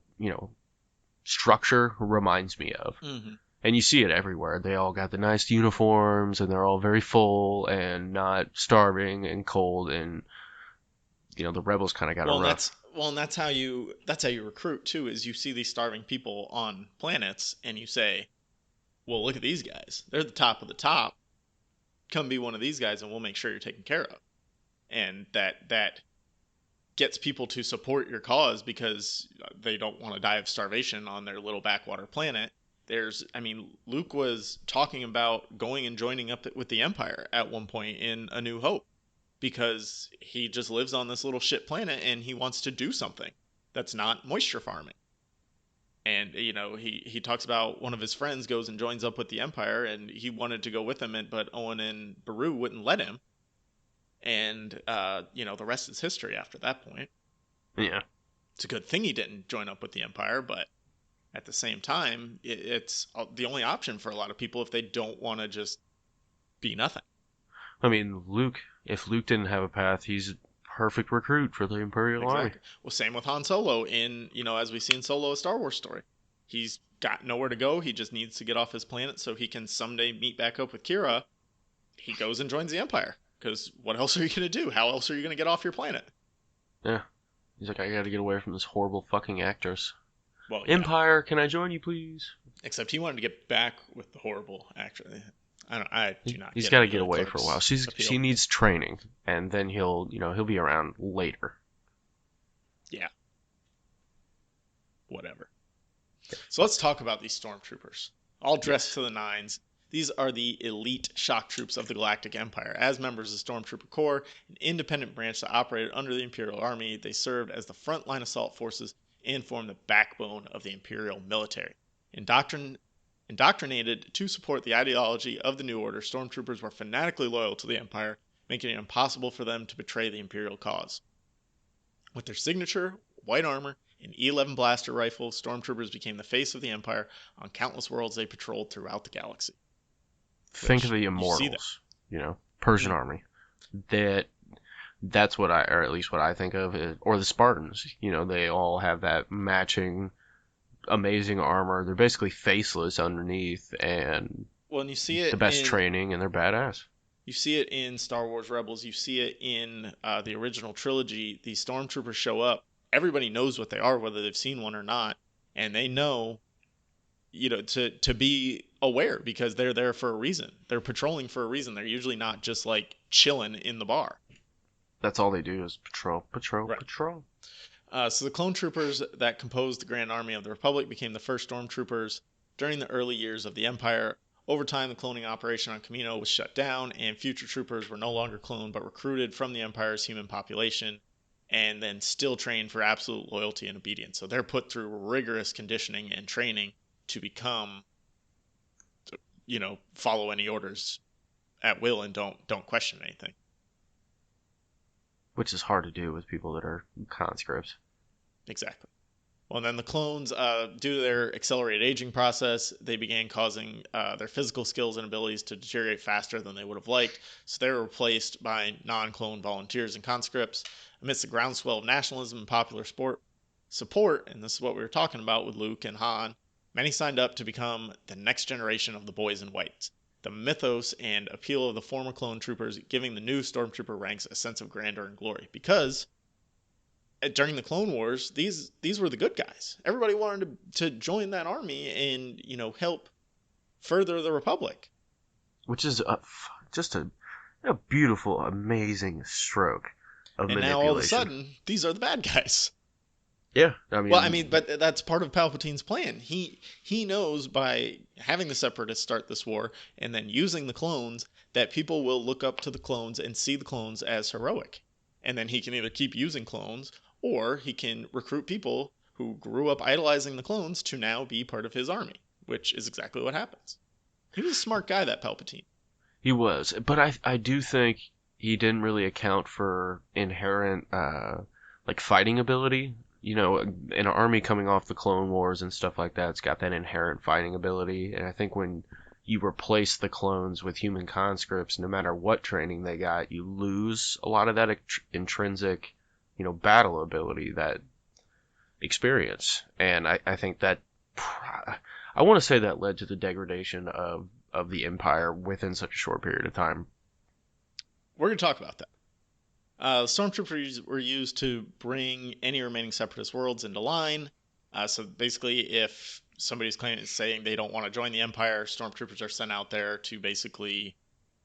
structure reminds me of. Hmm. And you see it everywhere. They all got the nice uniforms and they're all very full and not starving and cold and the rebels kind of got it Well, and rough. that's how you recruit too. Is you see these starving people on planets, and you say, "Well, look at these guys. They're the top of the top. Come be one of these guys, and we'll make sure you're taken care of." And that gets people to support your cause because they don't want to die of starvation on their little backwater planet. Luke was talking about going and joining up with the Empire at one point in A New Hope because he just lives on this little shit planet and he wants to do something that's not moisture farming. And he talks about one of his friends goes and joins up with the Empire, and he wanted to go with him, but Owen and Beru wouldn't let him. And the rest is history after that point. Yeah. It's a good thing he didn't join up with the Empire, but at the same time, it's the only option for a lot of people if they don't want to just be nothing. I mean, if Luke didn't have a path, he's a perfect recruit for the Imperial Army. Exactly. Well, same with Han Solo as we see in Solo, a Star Wars story. He's got nowhere to go. He just needs to get off his planet so he can someday meet back up with Kira. He goes and joins the Empire. Because what else are you going to do? How else are you going to get off your planet? Yeah. He's like, I gotta get away from this horrible fucking actress. Well, yeah. Empire, can I join you, please? Except he wanted to get back with the horrible actress. I do not. He's Get got to into get the away for a Clerks while. She appeal. needs training, and then he'll be around later. Yeah. Whatever. So let's talk about these stormtroopers. All dressed Yes. to the nines. These are the elite shock troops of the Galactic Empire. As members of the Stormtrooper Corps, an independent branch that operated under the Imperial Army, they served as the frontline assault forces and formed the backbone of the Imperial military. Indoctrinated to support the ideology of the New Order, Stormtroopers were fanatically loyal to the Empire, making it impossible for them to betray the Imperial cause. With their signature white armor and E-11 blaster rifles, Stormtroopers became the face of the Empire on countless worlds they patrolled throughout the galaxy. Think of Which the you see that. Immortals, Persian Mm. army. That's what or at least what I think of, or the Spartans. They all have that matching amazing armor. They're basically faceless underneath, and Well, and the best training, and they're badass. you see it in Star Wars Rebels. You see it in the original trilogy. These stormtroopers show up. Everybody knows what they are, whether they've seen one or not, and they know to be aware because they're there for a reason. They're patrolling for a reason. They're usually not just like chilling in the bar. That's all they do is patrol, patrol, Right. patrol. So the clone troopers that composed the Grand Army of the Republic became the first stormtroopers during the early years of the Empire. Over time, the cloning operation on Camino was shut down, and future troopers were no longer cloned but recruited from the Empire's human population and then still trained for absolute loyalty and obedience. So they're put through rigorous conditioning and training to become, follow any orders at will and don't question anything. Which is hard to do with people that are conscripts. Exactly. Well, and then the clones, due to their accelerated aging process, they began causing their physical skills and abilities to deteriorate faster than they would have liked. So they were replaced by non-clone volunteers and conscripts. Amidst the groundswell of nationalism and popular support, and this is what we were talking about with Luke and Han, many signed up to become the next generation of the boys in white. The mythos and appeal of the former clone troopers giving the new stormtrooper ranks a sense of grandeur and glory. Because during the Clone Wars, these were the good guys. Everybody wanted to join that army and help further the Republic. Which is just a beautiful, amazing stroke of And now all of a manipulation. sudden, these are the bad guys. Yeah, Well, I mean, but that's part of Palpatine's plan. He knows by having the Separatists start this war and then using the clones that people will look up to the clones and see the clones as heroic. And then he can either keep using clones or he can recruit people who grew up idolizing the clones to now be part of his army, which is exactly what happens. He was a smart guy, that Palpatine. he was, but I do think he didn't really account for inherent like fighting ability. You know, an army coming off the Clone Wars and stuff like that, it's got that inherent fighting ability, and I think when you replace the clones with human conscripts, no matter what training they got, you lose a lot of that intrinsic, battle ability, that experience. And I think that, I want to say that led to the degradation of the Empire within such a short period of time. We're going to talk about that. Stormtroopers were used to bring any remaining Separatist worlds into line. So basically, if somebody's saying they don't want to join the Empire, Stormtroopers are sent out there to basically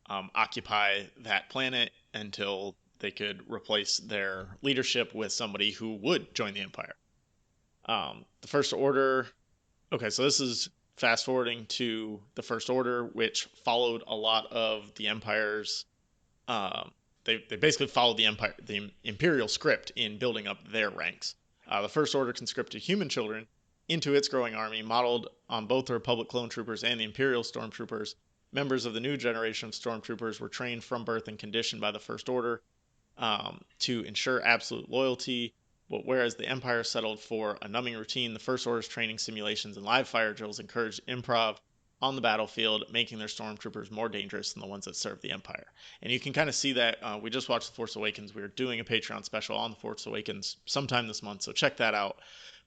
occupy that planet until they could replace their leadership with somebody who would join the Empire. The First Order. Okay, so this is fast forwarding to the First Order, which followed a lot of the Empire's. They basically followed the Imperial script in building up their ranks. The First Order conscripted human children into its growing army, modeled on both the Republic clone troopers and the Imperial stormtroopers. Members of the new generation of stormtroopers were trained from birth and conditioned by the First Order to ensure absolute loyalty. But whereas the Empire settled for a numbing routine, the First Order's training simulations and live fire drills encouraged improv on the battlefield, making their stormtroopers more dangerous than the ones that serve the Empire. And you can kind of see that. We just watched The Force Awakens. We were doing a Patreon special on The Force Awakens sometime this month, so check that out.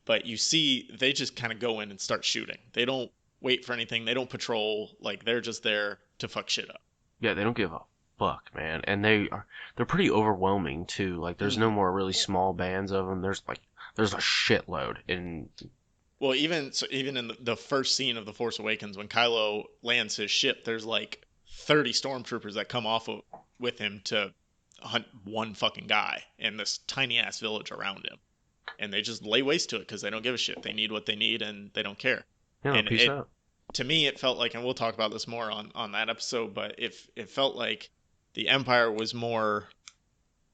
But you see, they just kind of go in and start shooting. They don't wait for anything. They don't patrol. Like, they're just there to fuck shit up. Yeah, they don't give a fuck, man, and they're pretty overwhelming too. Like, there's no more really small bands of them. There's a shitload, and well, even in the first scene of The Force Awakens, when Kylo lands his ship, there's like 30 stormtroopers that come with him to hunt one fucking guy in this tiny ass village around him, and they just lay waste to it because they don't give a shit. They need what they need, and they don't care. And peace out. to me, it felt like, and we'll talk about this more on that episode, but it felt like the Empire was more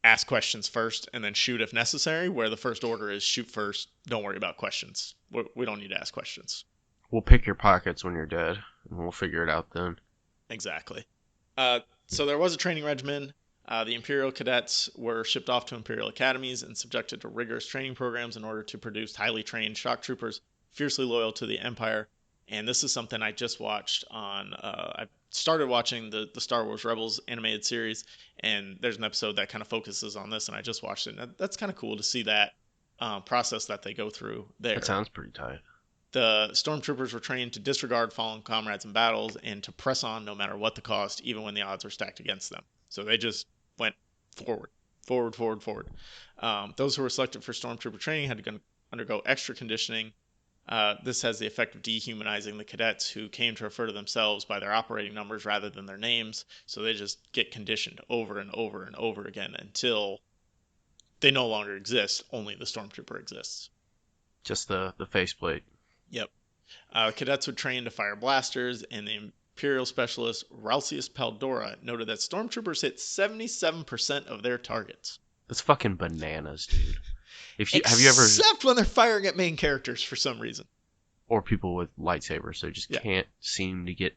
ask questions first and then shoot if necessary, where the First Order is shoot first, don't worry about questions. We don't need to ask questions. We'll pick your pockets when you're dead, and we'll figure it out then. Exactly. So there was a training regimen. The Imperial cadets were shipped off to Imperial academies and subjected to rigorous training programs in order to produce highly trained shock troopers, fiercely loyal to the Empire. And this is something I just watched on. I started watching the Star Wars Rebels animated series, and there's an episode that kind of focuses on this, and I just watched it. And that's kind of cool to see that process that they go through there. That sounds pretty tight. The stormtroopers were trained to disregard fallen comrades in battles and to press on no matter what the cost, even when the odds were stacked against them. So they just went forward, forward, forward, forward. Those who were selected for stormtrooper training had to undergo extra conditioning This has the effect of dehumanizing the cadets who came to refer to themselves by their operating numbers rather than their names, so they just get conditioned over and over and over again until they no longer exist, only the stormtrooper exists. Just the faceplate. Yep. Cadets would train to fire blasters, and the Imperial specialist Ralcius Paldora noted that stormtroopers hit 77% of their targets. That's fucking bananas, dude. Have you ever, Except when they're firing at main characters for some reason. or people with lightsabers, they just Yeah. can't seem to get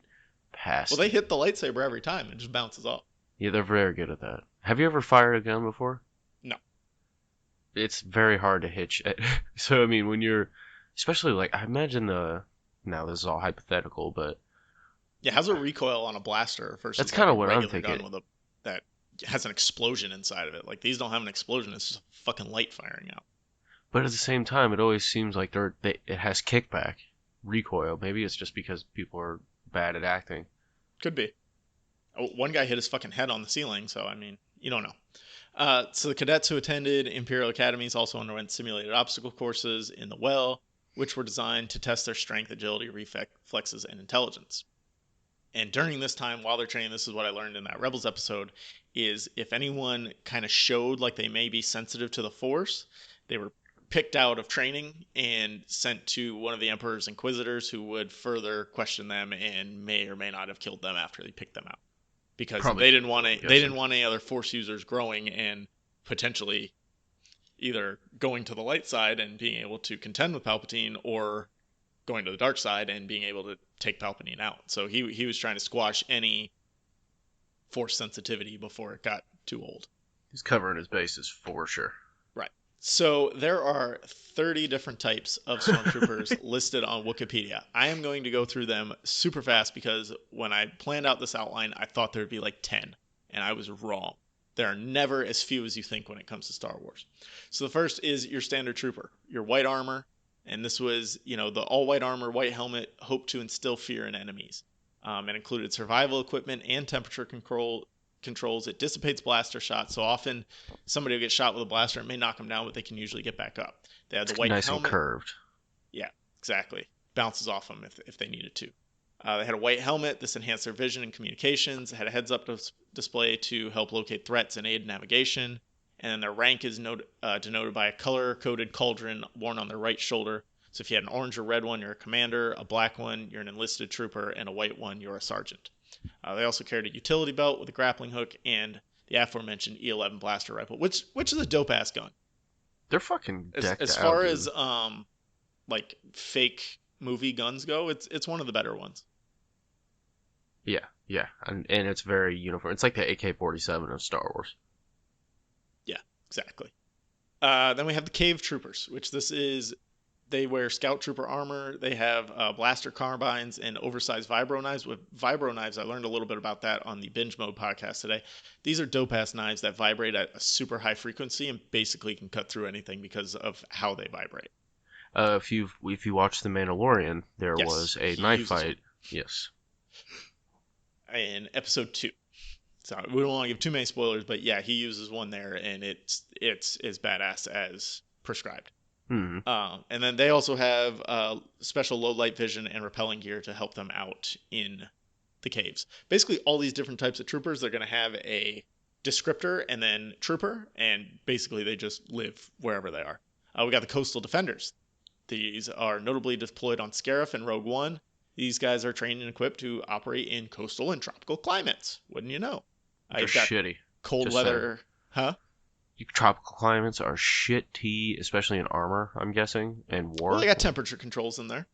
past. Well, they hit the lightsaber every time. It just bounces off. Yeah, they're very good at that. Have you ever fired a gun before? No. It's very hard to hitch. So I mean, when you're, especially like, I imagine now this is all hypothetical, but Yeah, how's a recoil on a blaster versus that's kind of a what I'm regular gun thinking. with that has an explosion inside of it? Like these don't have an explosion; it's just fucking light firing out. But at the same time, it always seems like it has kickback, recoil. Maybe it's just because people are bad at acting. Could be. Oh, one guy hit his fucking head on the ceiling, so I mean, you don't know. So the cadets who attended Imperial academies also underwent simulated obstacle courses in the well, which were designed to test their strength, agility, reflexes, and intelligence. And during this time, while they're training, this is what I learned in that Rebels episode, is if anyone kind of showed like they may be sensitive to the Force, they were picked out of training and sent to one of the Emperor's Inquisitors who would further question them and may or may not have killed them after they picked them out. Because Probably they didn't killed want them, I'm they guessing. didn't want any other Force users growing and potentially either going to the light side and being able to contend with Palpatine or going to the dark side and being able to take Palpatine out. So he was trying to squash any Force sensitivity before it got too old. He's covering his bases for sure. Right. So there are 30 different types of stormtroopers listed on Wikipedia. I am going to go through them super fast because when I planned out this outline, I thought there'd be like 10, and I was wrong. There are never as few as you think when it comes to Star Wars. So the first is your standard trooper, your white armor, and this was, the all white armor, white helmet hoped to instill fear in enemies. It included survival equipment and temperature controls. It dissipates blaster shots, so often somebody will get shot with a blaster. It may knock them down, but they can usually get back up. They had the It's white nice and helmet. curved. Yeah, exactly. Bounces off them if they needed to. They had a white helmet. This enhanced their vision and communications. It had a heads-up display to help locate threats and aid navigation. And then their rank is denoted by a color-coded cauldron worn on their right shoulder. So if you had an orange or red one, you're a commander. A black one, you're an enlisted trooper. And a white one, you're a sergeant. They also carried a utility belt with a grappling hook and the aforementioned E11 blaster rifle, which is a dope-ass gun. They're fucking decked As out, far dude. as like fake movie guns go, it's one of the better ones. Yeah, and it's very uniform. It's like the AK-47 of Star Wars. Yeah, exactly. Then we have the cave troopers, which they wear scout trooper armor. They have blaster carbines and oversized vibro knives. With vibro knives, I learned a little bit about that on the Binge Mode podcast today. These are dope ass knives that vibrate at a super high frequency and basically can cut through anything because of how they vibrate. If you watch The Mandalorian, there Yes, was a he knife uses fight. Yes. In episode 2. So we don't want to give too many spoilers, but yeah, he uses one there, and it's as badass as prescribed. Hmm. And then they also have special low light vision and repelling gear to help them out in the caves. Basically, all these different types of troopers, they're going to have a descriptor and then trooper, and basically they just live wherever they are. We got the coastal defenders. These are notably deployed on Scarif and Rogue One. These guys are trained and equipped to operate in coastal and tropical climates. Wouldn't you know? They're You've got shitty. cold Just saying. weather, huh? Tropical climates are shit tea, especially in armor, I'm guessing, and war. Well, they got temperature controls in there.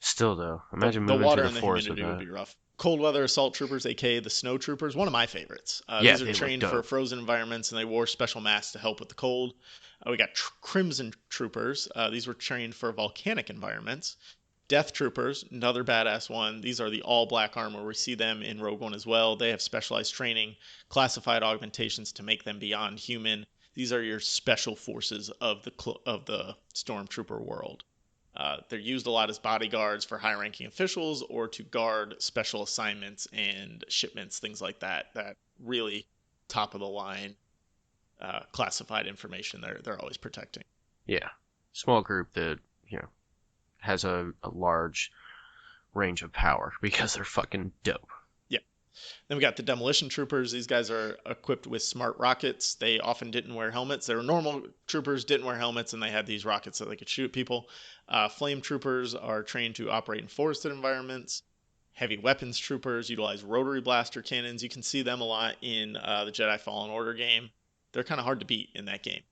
Still, though, The, imagine the moving water to and the the forest with humidity would that. be rough. Cold weather assault troopers, aka the snow troopers, one of my favorites. Yeah, These are they look trained for dope. frozen environments and they wore special masks to help with the cold. We got crimson troopers. These were trained for volcanic environments. Death troopers, another badass one. These are the all black armor. We see them in Rogue One as well. They have specialized training, classified augmentations to make them beyond human. These are your special forces of the stormtrooper world. They're used a lot as bodyguards for high-ranking officials or to guard special assignments and shipments, things like that. That really top of the line classified information they're always protecting. Yeah, small group that has a large range of power because they're fucking dope. Yeah. Then we got the demolition troopers. These guys are equipped with smart rockets. They often didn't wear helmets. They were normal troopers, didn't wear helmets, and they had these rockets so they could shoot people. Flame troopers are trained to operate in forested environments. Heavy weapons troopers utilize rotary blaster cannons. You can see them a lot in the Jedi Fallen Order game. They're kind of hard to beat in that game.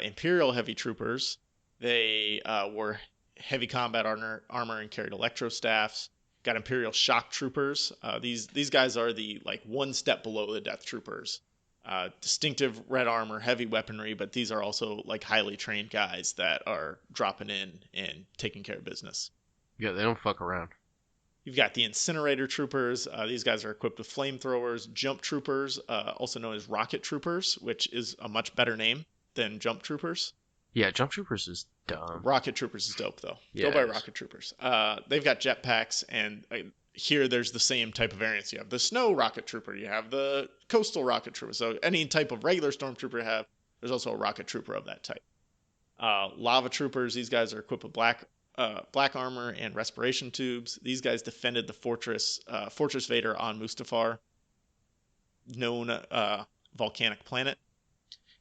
Imperial heavy troopers, they wore heavy combat armor and carried electro staffs. Got Imperial shock troopers. These guys are the like one step below the Death Troopers. Distinctive red armor, heavy weaponry, but these are also like highly trained guys that are dropping in and taking care of business. Yeah, they don't fuck around. You've got the incinerator troopers. These guys are equipped with flamethrowers. Jump troopers, also known as rocket troopers, which is a much better name than jump troopers. Yeah, Jump Troopers is dumb. Rocket troopers is dope though. Yeah, Go by rocket troopers. They've got jetpacks, and here there's the same type of variants. You have the snow rocket trooper. You have the coastal rocket trooper. So any type of regular stormtrooper you have, there's also a rocket trooper of that type. Lava troopers. These guys are equipped with black armor and respiration tubes. These guys defended the Fortress Vader on Mustafar, known volcanic planet.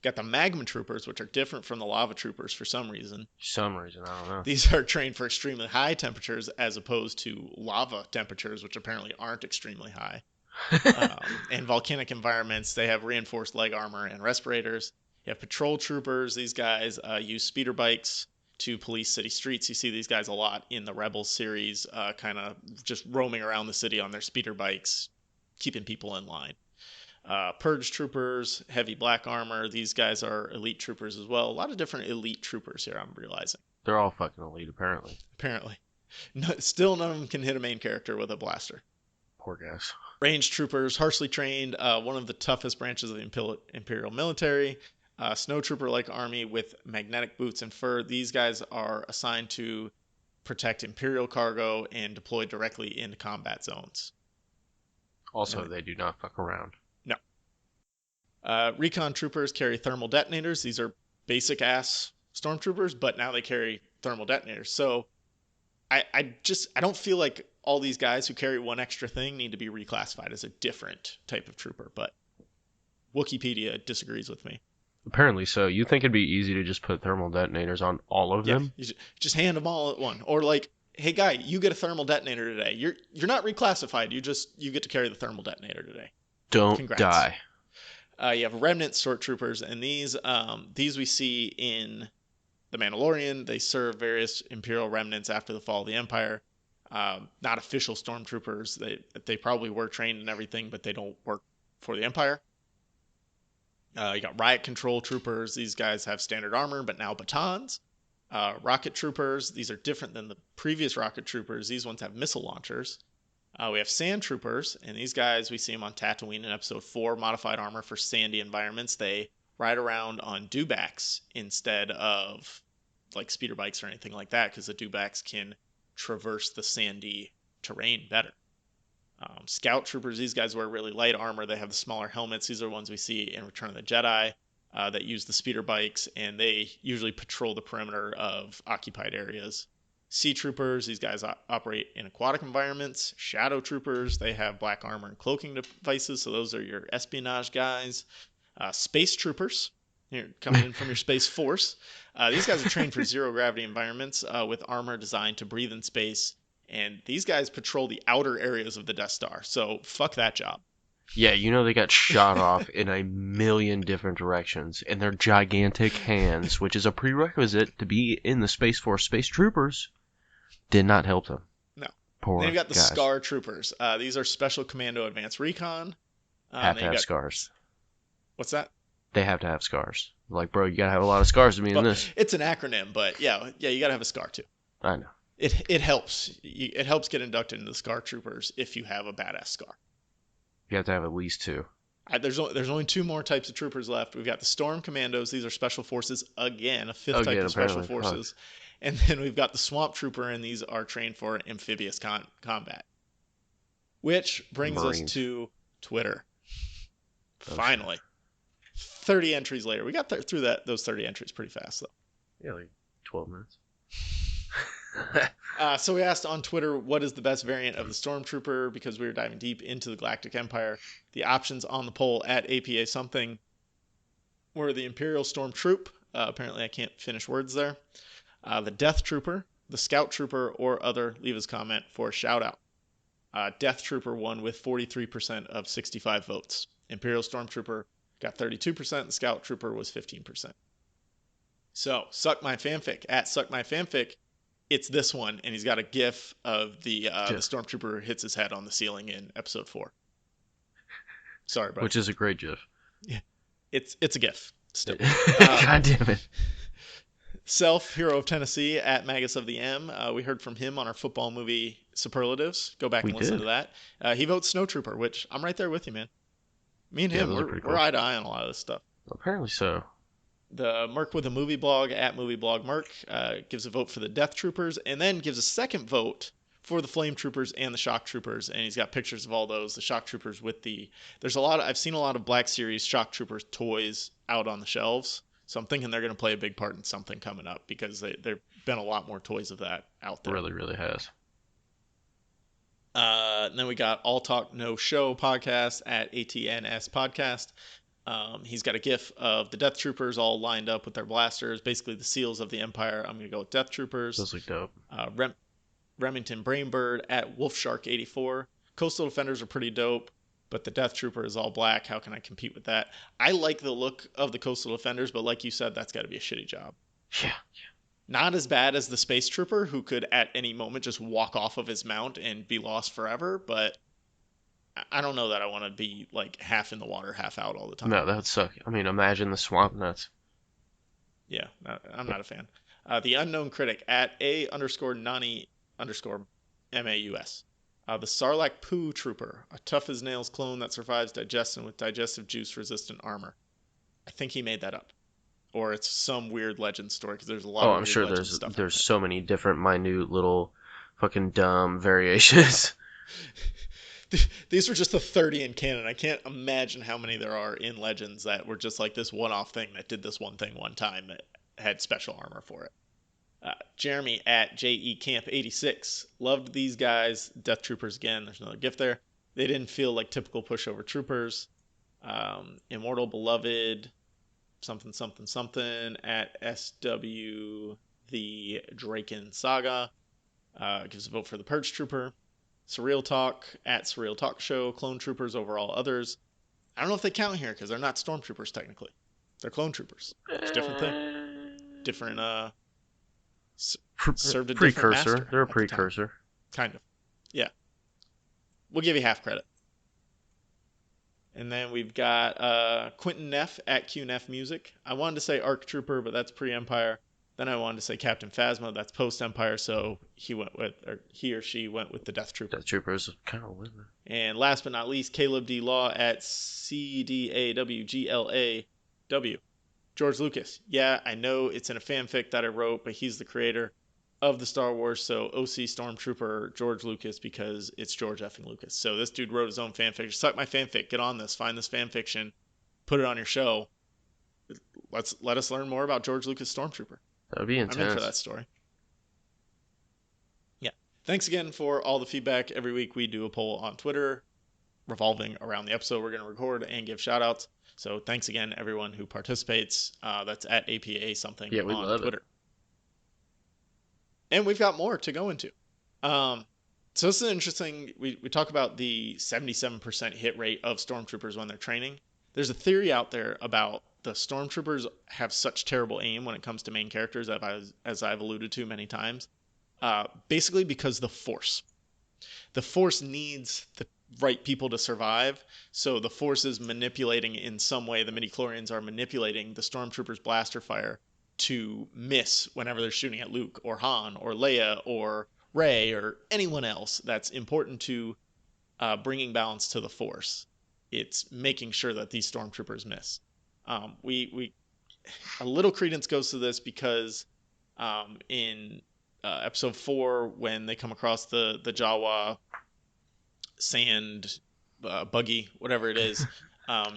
Got the magma troopers, which are different from the lava troopers for some reason. I don't know. These are trained for extremely high temperatures as opposed to lava temperatures, which apparently aren't extremely high. In volcanic environments, they have reinforced leg armor and respirators. You have patrol troopers. These guys use speeder bikes to police city streets. You see these guys a lot in the Rebels series, kind of just roaming around the city on their speeder bikes, keeping people in line. Purge troopers, heavy black armor. These guys are elite troopers as well. A lot of different elite troopers here, I'm realizing. They're all fucking elite, apparently. No, still none of them can hit a main character with a blaster. Poor guys. Range troopers, harshly trained, one of the toughest branches of the Imperial military. Snow trooper-like army with magnetic boots and fur. These guys are assigned to protect Imperial cargo and deploy directly into combat zones. Also, they do not fuck around. No. Recon troopers carry thermal detonators. These are basic-ass stormtroopers, but now they carry thermal detonators. So I don't feel like all these guys who carry one extra thing need to be reclassified as a different type of trooper, but Wikipedia disagrees with me. Apparently so. You think it'd be easy to just put thermal detonators on all of them? You just hand them all at one. Or like, hey guy, you get a thermal detonator today. You're not reclassified. You get to carry the thermal detonator today. Don't Congrats. die. You have remnant sort troopers, and these we see in The Mandalorian. They serve various Imperial remnants after the fall of the Empire. Not official stormtroopers. They probably were trained and everything, but they don't work for the Empire. You got riot control troopers. These guys have standard armor, but now batons. Rocket troopers. These are different than the previous rocket troopers. These ones have missile launchers. We have sand troopers, and these guys, we see them on Tatooine in Episode 4, modified armor for sandy environments. They ride around on dewbacks instead of like speeder bikes or anything like that, because the dewbacks can traverse the sandy terrain better. Scout troopers, these guys wear really light armor. They have the smaller helmets. These are the ones we see in Return of the Jedi that use the speeder bikes, and they usually patrol the perimeter of occupied areas. Sea troopers, these guys operate in aquatic environments. Shadow troopers, they have black armor and cloaking devices, so those are your espionage guys. Space troopers, here coming in from your space force. These guys are trained for zero gravity environments with armor designed to breathe in space. And these guys patrol the outer areas of the Death Star, so fuck that job. Yeah, they got shot off in a million different directions, and their gigantic hands, which is a prerequisite to be in the Space Force Space Troopers, did not help them. No. Poor Then you've got the guys. Scar Troopers. These are Special Commando Advanced Recon. Have to have scars. What's that? They have to have scars. Like, bro, you gotta have a lot of scars to be in this. It's an acronym, but yeah, you gotta have a Scar too. I know. It helps. It helps get inducted into the Scar Troopers if you have a badass scar. You have to have at least two. There's only two more types of troopers left. We've got the Storm Commandos. These are special forces again, a fifth type of special forces. And then we've got the Swamp Trooper, and these are trained for amphibious combat. Which brings us to Twitter. Finally. 30 entries later. We got through those 30 entries pretty fast, though. Yeah, like 12 minutes. So we asked on Twitter, what is the best variant of the Stormtrooper? Because we were diving deep into the Galactic Empire. The options on the poll at APA something were the Imperial Stormtroop. Apparently, I can't finish words there. The Death Trooper, the Scout Trooper, or other. Leave his comment for a shout out. Death Trooper won with 43% of 65 votes. Imperial Stormtrooper got 32%. The Scout Trooper was 15%. So, Suck My Fanfic at Suck My Fanfic. It's this one, and he's got a GIF of the Stormtrooper hits his head on the ceiling in Episode 4. Sorry, buddy. Which is a great GIF. Yeah, it's a GIF still. God damn it. Self, Hero of Tennessee, at Magus of the M. We heard from him on our football movie Superlatives. Go back and listen to that. He votes Snowtrooper, which I'm right there with you, man. Me and him, we're eye to eye on a lot of this stuff. Apparently so. The Merc with a Movie Blog, at Movie Blog Merc, gives a vote for the Death Troopers, and then gives a second vote for the Flame Troopers and the Shock Troopers, and he's got pictures of all those. The Shock Troopers with I've seen a lot of Black Series Shock Troopers toys out on the shelves. So I'm thinking they're going to play a big part in something coming up because there've been a lot more toys of that out there. Really, really has. And then we got All Talk No Show podcast at ATNS podcast. He's got a GIF of the Death Troopers all lined up with their blasters, basically the seals of the Empire. I'm going to go with Death Troopers. Those look dope. Remington Brainbird at Wolfshark84. Coastal Defenders are pretty dope, but the Death Trooper is all black. How can I compete with that? I like the look of the Coastal Defenders, but like you said, that's got to be a shitty job. Yeah. Not as bad as the Space Trooper, who could at any moment just walk off of his mount and be lost forever, but I don't know that I want to be like half in the water, half out all the time. No, that would suck. I mean, imagine the swamp nuts. Yeah, I'm not a fan. The Unknown Critic at A_Nani_MAUS. The Sarlacc Poo Trooper, a tough as nails clone that survives digestion with digestive juice resistant armor. I think he made that up. Or it's some weird legend story because there's a lot of I'm weird sure legend stuff. there's so many different minute little fucking dumb variations. These were just the 30 in canon. I can't imagine how many there are in Legends that were just like this one-off thing that did this one thing one time that had special armor for it. Jeremy at JECamp86. Loved these guys. Death Troopers again. There's another gift there. They didn't feel like typical pushover troopers. Immortal Beloved. Something at SW the Draken Saga. Gives a vote for the Purge Trooper. Surreal Talk at Surreal Talk Show. Clone Troopers over all others. I don't know if they count here because they're not Stormtroopers technically. They're Clone Troopers. It's a different thing. Different served a precursor. different master. They're a precursor. Kind of. Yeah. We'll give you half credit. And then we've got Quentin Neff at QNeff Music. I wanted to say Arc Trooper, but that's pre-Empire. Then I wanted to say Captain Phasma. That's post-Empire, so he or she went with the Death Trooper. Death Trooper is kind of winning. And last but not least, Caleb D. Law at CDAWGLAW. George Lucas. Yeah, I know it's in a fanfic that I wrote, but he's the creator of the Star Wars, so OC Stormtrooper George Lucas because it's George effing Lucas. So this dude wrote his own fanfiction. Suck my fanfic. Get on this. Find this fanfiction. Put it on your show. Let us learn more about George Lucas Stormtrooper. That would be intense. I'm in for that story. Yeah. Thanks again for all the feedback. Every week we do a poll on Twitter revolving around the episode we're going to record and give shout outs. So thanks again, everyone who participates. That's at APA something we on love Twitter. It. And we've got more to go into. So this is interesting. We talk about the 77% hit rate of Stormtroopers when they're training. There's a theory out there about the Stormtroopers have such terrible aim when it comes to main characters, as I've alluded to many times. Basically because the Force needs the right people to survive. So the Force is manipulating in some way. The midichlorians are manipulating the Stormtroopers' blaster fire to miss whenever they're shooting at Luke or Han or Leia or Rey or anyone else that's important to bringing balance to the Force. It's making sure that these Stormtroopers miss. We a little credence goes to this because in episode 4, when they come across the Jawa sand buggy, whatever it is,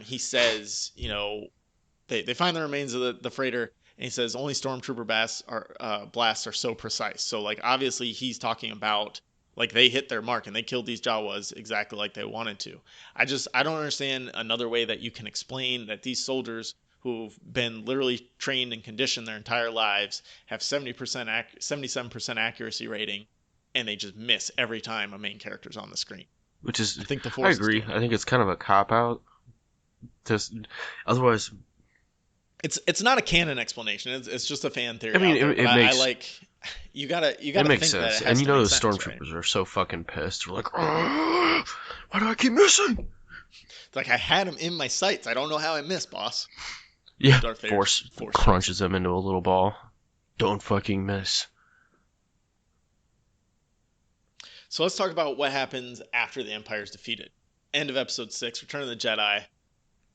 he says, they find the remains of the freighter, and he says only stormtrooper blasts are so precise. So like obviously he's talking about like they hit their mark and they killed these Jawas exactly like they wanted to. I don't understand another way that you can explain that these soldiers who've been literally trained and conditioned their entire lives have 77% accuracy rating, and they just miss every time a main character's on the screen. Which is, I think the I Force is agree. doing I that. think it's kind of a cop out. Just otherwise, It's not a canon explanation. It's just a fan I theory mean, out there. But it I makes like you it gotta makes think that sense. it And has you to know make the sense, right? stormtroopers are so fucking pissed. They're like, "Ugh, why do I keep missing?" Like I had him in my sights. I don't know how I missed, boss. Yeah, Darth Vader's Force force chokes him. crunches them into a little ball. Don't fucking miss. So let's talk about what happens after the Empire is defeated. End of Episode 6, Return of the Jedi.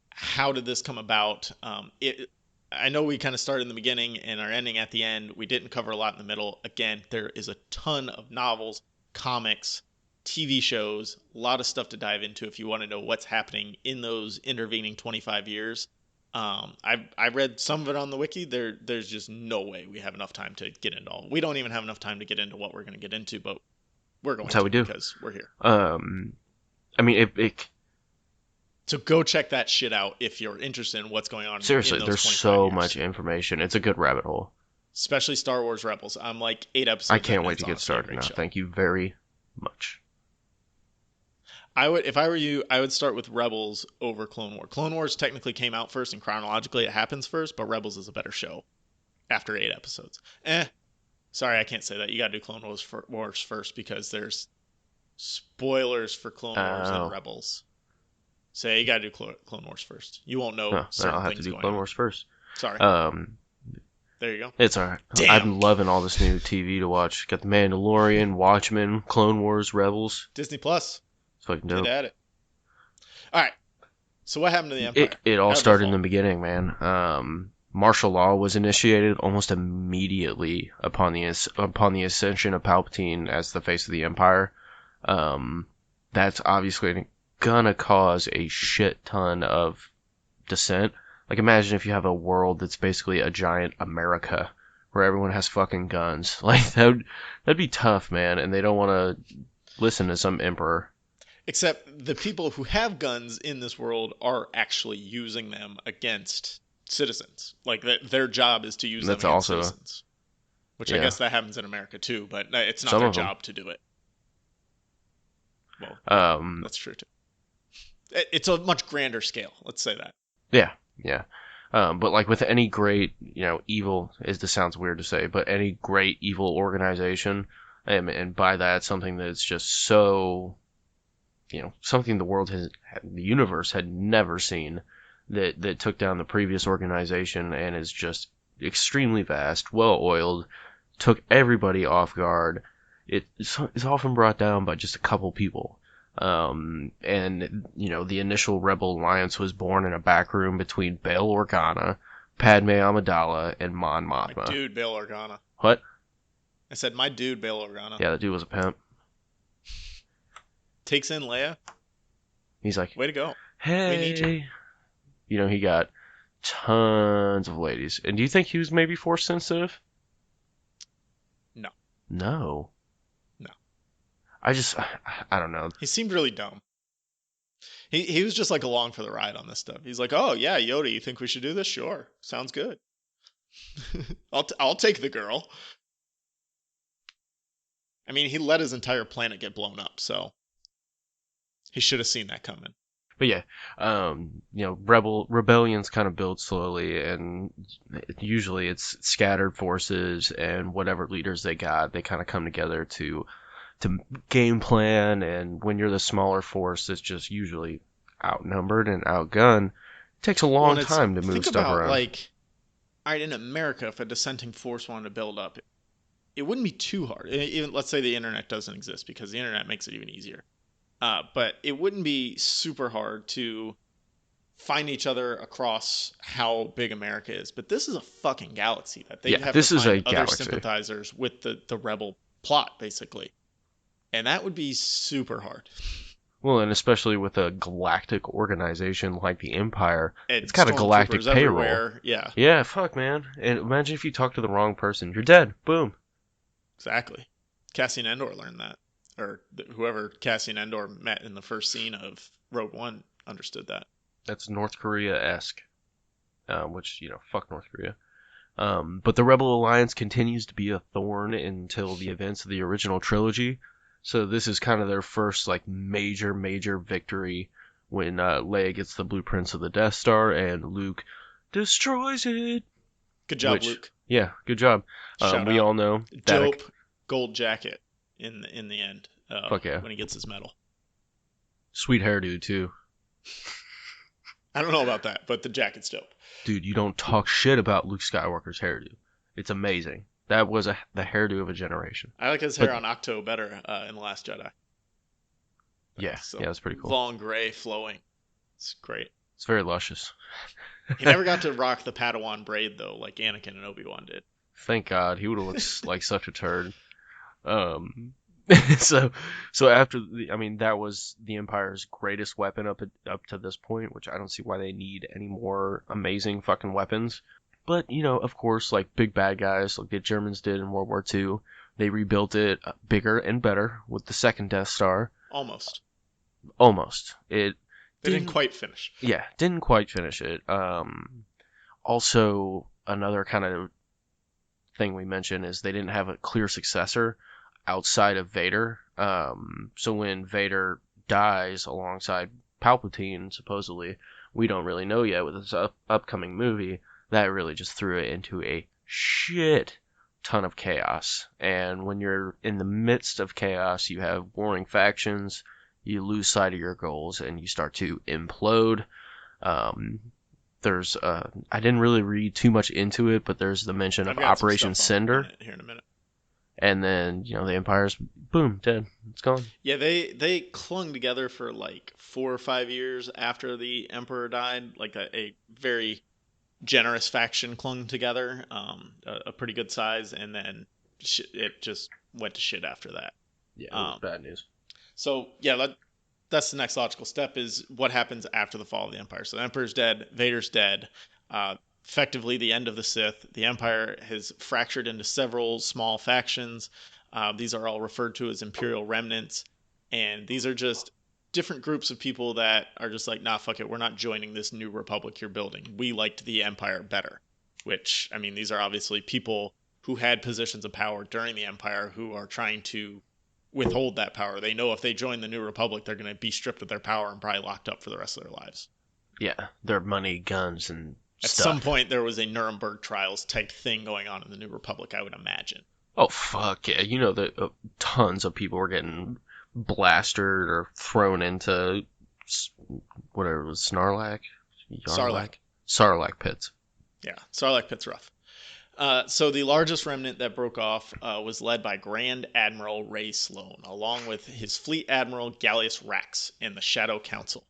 How did this come about? I know we kind of started in the beginning and are ending at the end. We didn't cover a lot in the middle. Again, there is a ton of novels, comics, TV shows, a lot of stuff to dive into if you want to know what's happening in those intervening 25 years. I read some of it on the wiki. There's just no way we have enough time to get into all. We don't even have enough time to get into what we're going to get into, but we're going That's how to we do. because we're here. I mean, it So go check that shit out if you're interested in what's going on seriously, in those there's 25 so years. much information. It's a good rabbit hole. Especially Star Wars Rebels. I'm like 8 I episodes in, can't and wait it's to get honestly a started great now. show. Thank you very much. If I were you, I would start with Rebels over Clone Wars. Clone Wars technically came out first, and chronologically it happens first, but Rebels is a better show after 8 episodes. Sorry, I can't say that. You gotta do Wars first because there's spoilers for Clone Wars and Oh, Rebels. So you gotta do Clone Wars first. You won't know then I'll certain have to things do going Clone on. Wars first. Sorry. Um, There you go. it's alright. Damn. I'm loving all this new TV to watch. Got The Mandalorian, Watchmen, Clone Wars, Rebels. Disney Plus. It's fucking Get dope. at it. All right. So what happened to the It Empire? it all How did they started in fall? the beginning, man. Martial law was initiated almost immediately upon the ascension of Palpatine as the face of the Empire. That's obviously gonna cause a shit ton of dissent. Like, imagine if you have a world that's basically a giant America where everyone has fucking guns. Like, that'd be tough, man. And they don't want to listen to some emperor. Except the people who have guns in this world are actually using them against citizens. Like their job is to use And them that's against also, citizens. Which I yeah, guess that happens in America too, but it's not some their of them. job to do it. Well, yeah, Um, that's true too. It's a much grander scale. Let's say that. yeah, yeah. But like with any great, evil is this sounds weird to say, but any great evil organization, and by that something that's just so, something the universe had never seen, that took down the previous organization and is just extremely vast, well oiled, took everybody off guard. It's often brought down by just a couple people. The initial Rebel Alliance was born in a back room between Bail Organa, Padme Amidala, and Mon My Mothma. dude, Bail Organa. What? I said my dude, Bail Organa. Yeah, that dude was a pimp. Takes in Leia. He's like, Way to go. We need you. hey. He got tons of ladies. And do you think he was maybe force sensitive? No. No. No. I don't know. He seemed really dumb. He was just like along for the ride on this stuff. He's like, oh yeah, Yoda, you think we should do this? Sure, sounds good. I'll take the girl. I mean, he let his entire planet get blown up, so he should have seen that coming. But yeah, rebellions kind of build slowly, and usually it's scattered forces and whatever leaders they got, they kind of come together to game plan. And when you're the smaller force that's just usually outnumbered and outgunned, it takes a long time to move think stuff about around. like, all right, in America, if a dissenting force wanted to build up, it wouldn't be too hard. Even let's say the internet doesn't exist because the internet makes it even easier. But it wouldn't be super hard to find each other across how big America is. But this is a fucking galaxy that they'd Yeah, have this to is find a other galaxy. sympathizers with the rebel plot, basically. And that would be super hard. Well, and especially with a galactic organization like the Empire, it's And got a galactic stormtroopers payroll. everywhere. Yeah, Yeah, fuck, man. And imagine if you talk to the wrong person. You're dead. Boom. exactly. Cassian Andor learned that, or whoever Cassian Andor met in the first scene of Rogue One understood that. That's North Korea-esque. Which, fuck North Korea. But the Rebel Alliance continues to be a thorn until the events of the original trilogy. So this is kind of their first like major victory when Leia gets the blueprints of the Death Star and Luke destroys it. Good job, Which, Luke. yeah, good job. Shout We out. all know that. Dope gold jacket in the end. Fuck yeah, When he gets his medal. sweet hairdo too. I don't know about that, but the jacket's dope. Dude, you don't talk shit about Luke Skywalker's hairdo. It's amazing. That was the hairdo of a generation. I like his hair on Octo better in The Last Jedi. Yeah, So, yeah, it's pretty cool. Long gray, flowing. It's great. It's very luscious. He never got to rock the Padawan braid though, like Anakin and Obi-Wan did. Thank God, he would have looked like such a turd. Um, so after that was the Empire's greatest weapon up to this point, which I don't see why they need any more amazing fucking weapons. But of course, like big bad guys, like the Germans did in World War II, they rebuilt it bigger and better with the second Death Star. Almost. It They didn't quite finish. Yeah, didn't quite finish it. Also, another kind of thing we mentioned is they didn't have a clear successor outside of Vader. So when Vader dies alongside Palpatine, supposedly, we don't really know yet with this upcoming movie. That really just threw it into a shit ton of chaos. And when you're in the midst of chaos, you have warring factions, you lose sight of your goals, and you start to implode. There's I didn't really read too much into it, but there's the mention of Operation Cinder. Here in a minute. And then, the Empire's, boom, dead. It's gone. Yeah, they clung together for like 4 or 5 years after the Emperor died. Like a very generous faction clung together, a pretty good size, and then it just went to shit after that. Yeah, it was bad news. So, yeah, that's the next logical step is what happens after the fall of the Empire. So the Emperor's dead, Vader's dead, effectively the end of the Sith. The Empire has fractured into several small factions. These are all referred to as Imperial remnants, and these are just different groups of people that are just like, nah, fuck it, we're not joining this new republic you're building. We liked the Empire better. Which, I mean, these are obviously people who had positions of power during the Empire who are trying to withhold that power. They know if they join the new republic, they're going to be stripped of their power and probably locked up for the rest of their lives. Yeah, their money, guns, and At stuff. some point, there was a Nuremberg trials type thing going on in the new republic, I would imagine. Oh, fuck yeah. That tons of people were getting blasted or thrown into whatever it was, Snarlack? Sarlacc pits. Yeah, Sarlacc pit's rough. So the largest remnant that broke off was led by Grand Admiral Ray Sloane, along with his fleet admiral Gallius Rax and the Shadow Council.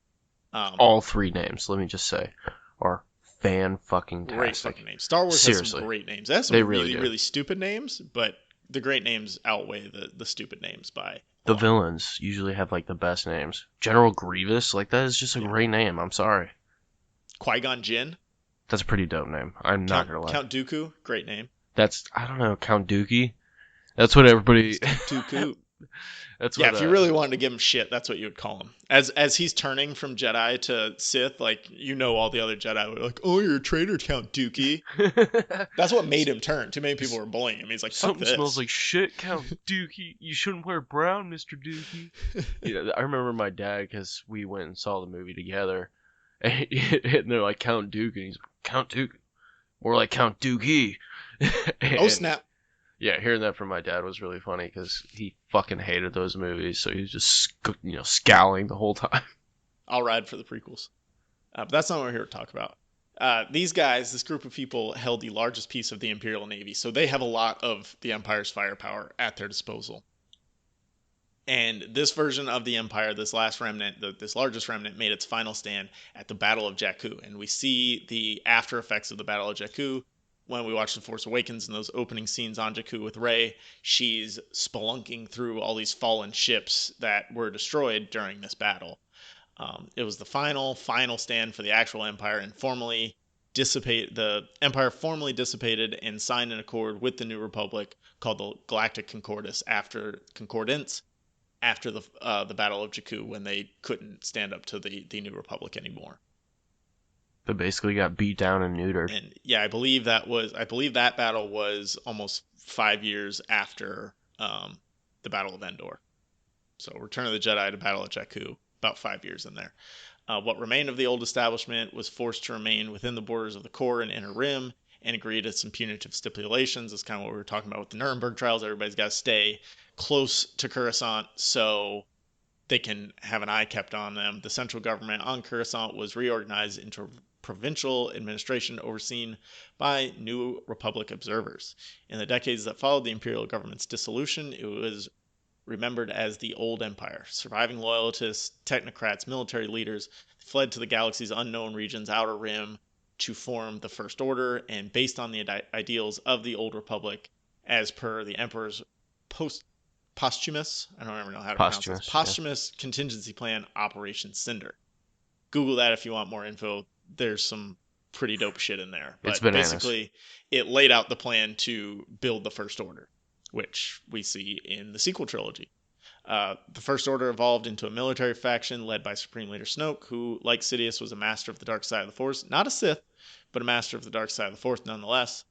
All three names, let me just say, are fan-fucking-tastic. Great fucking names. Star Wars has some great names. They have some really stupid names, but the great names outweigh the stupid names by the villains usually have like the best names. General Grievous, like that is just a great name. I'm sorry. Qui-Gon Jinn. That's a pretty dope name. I'm not gonna lie. Count Dooku, great name. I don't know, Count Dookie. That's what everybody. Dooku. That's yeah. If you really wanted to give him shit, that's what you would call him. As he's turning from Jedi to Sith, like all the other Jedi were like, "Oh, you're a traitor, Count Dookie." That's what made him turn. Too many people were bullying him. He's like, "Fuck Something this. Smells like shit, Count Dookie. You shouldn't wear brown, Mr. Dookie." I remember my dad because we went and saw the movie together, and they're like Count Dookie, and he's Count Dookie, more like Count Dookie. Oh snap! Yeah, hearing that from my dad was really funny because he fucking hated those movies, so he was just scowling the whole time. I'll ride for the prequels, but that's not what we're here to talk about. These guys, this group of people, held the largest piece of the Imperial Navy, so they have a lot of the Empire's firepower at their disposal. And this version of the Empire, this last remnant, this largest remnant, made its final stand at the Battle of Jakku, and we see the after effects of the Battle of Jakku. when we watch The Force Awakens and those opening scenes on Jakku with Rey, she's spelunking through all these fallen ships that were destroyed during this battle. It was the final stand for the actual Empire, and the Empire formally dissipated and signed an accord with the New Republic called the Galactic Concordance after the Battle of Jakku, when they couldn't stand up to the New Republic anymore. They basically got beat down and neutered. And yeah, I believe that battle was almost 5 years after the Battle of Endor. So Return of the Jedi to Battle of Jakku, about 5 years in there. What remained of the old establishment was forced to remain within the borders of the core and Inner Rim and agreed to some punitive stipulations. That's kind of what we were talking about with the Nuremberg trials. Everybody's got to stay close to Coruscant so they can have an eye kept on them. The central government on Coruscant was reorganized into provincial administration overseen by New Republic observers. In the decades that followed the imperial government's dissolution, it was remembered as the Old Empire. Surviving loyalists, technocrats, military leaders fled to the galaxy's unknown regions, Outer Rim, to form the First Order, and based on the ideals of the Old Republic, as per the Emperor's posthumous, I don't ever know how to pronounce this, posthumous contingency plan, Operation Cinder. Google that if you want more info. There's some pretty dope shit in there. But basically, it laid out the plan to build the First Order, which we see in the sequel trilogy. The First Order evolved into a military faction led by Supreme Leader Snoke, who, like Sidious, was a master of the dark side of the Force. Not a Sith, but a master of the dark side of the Force nonetheless.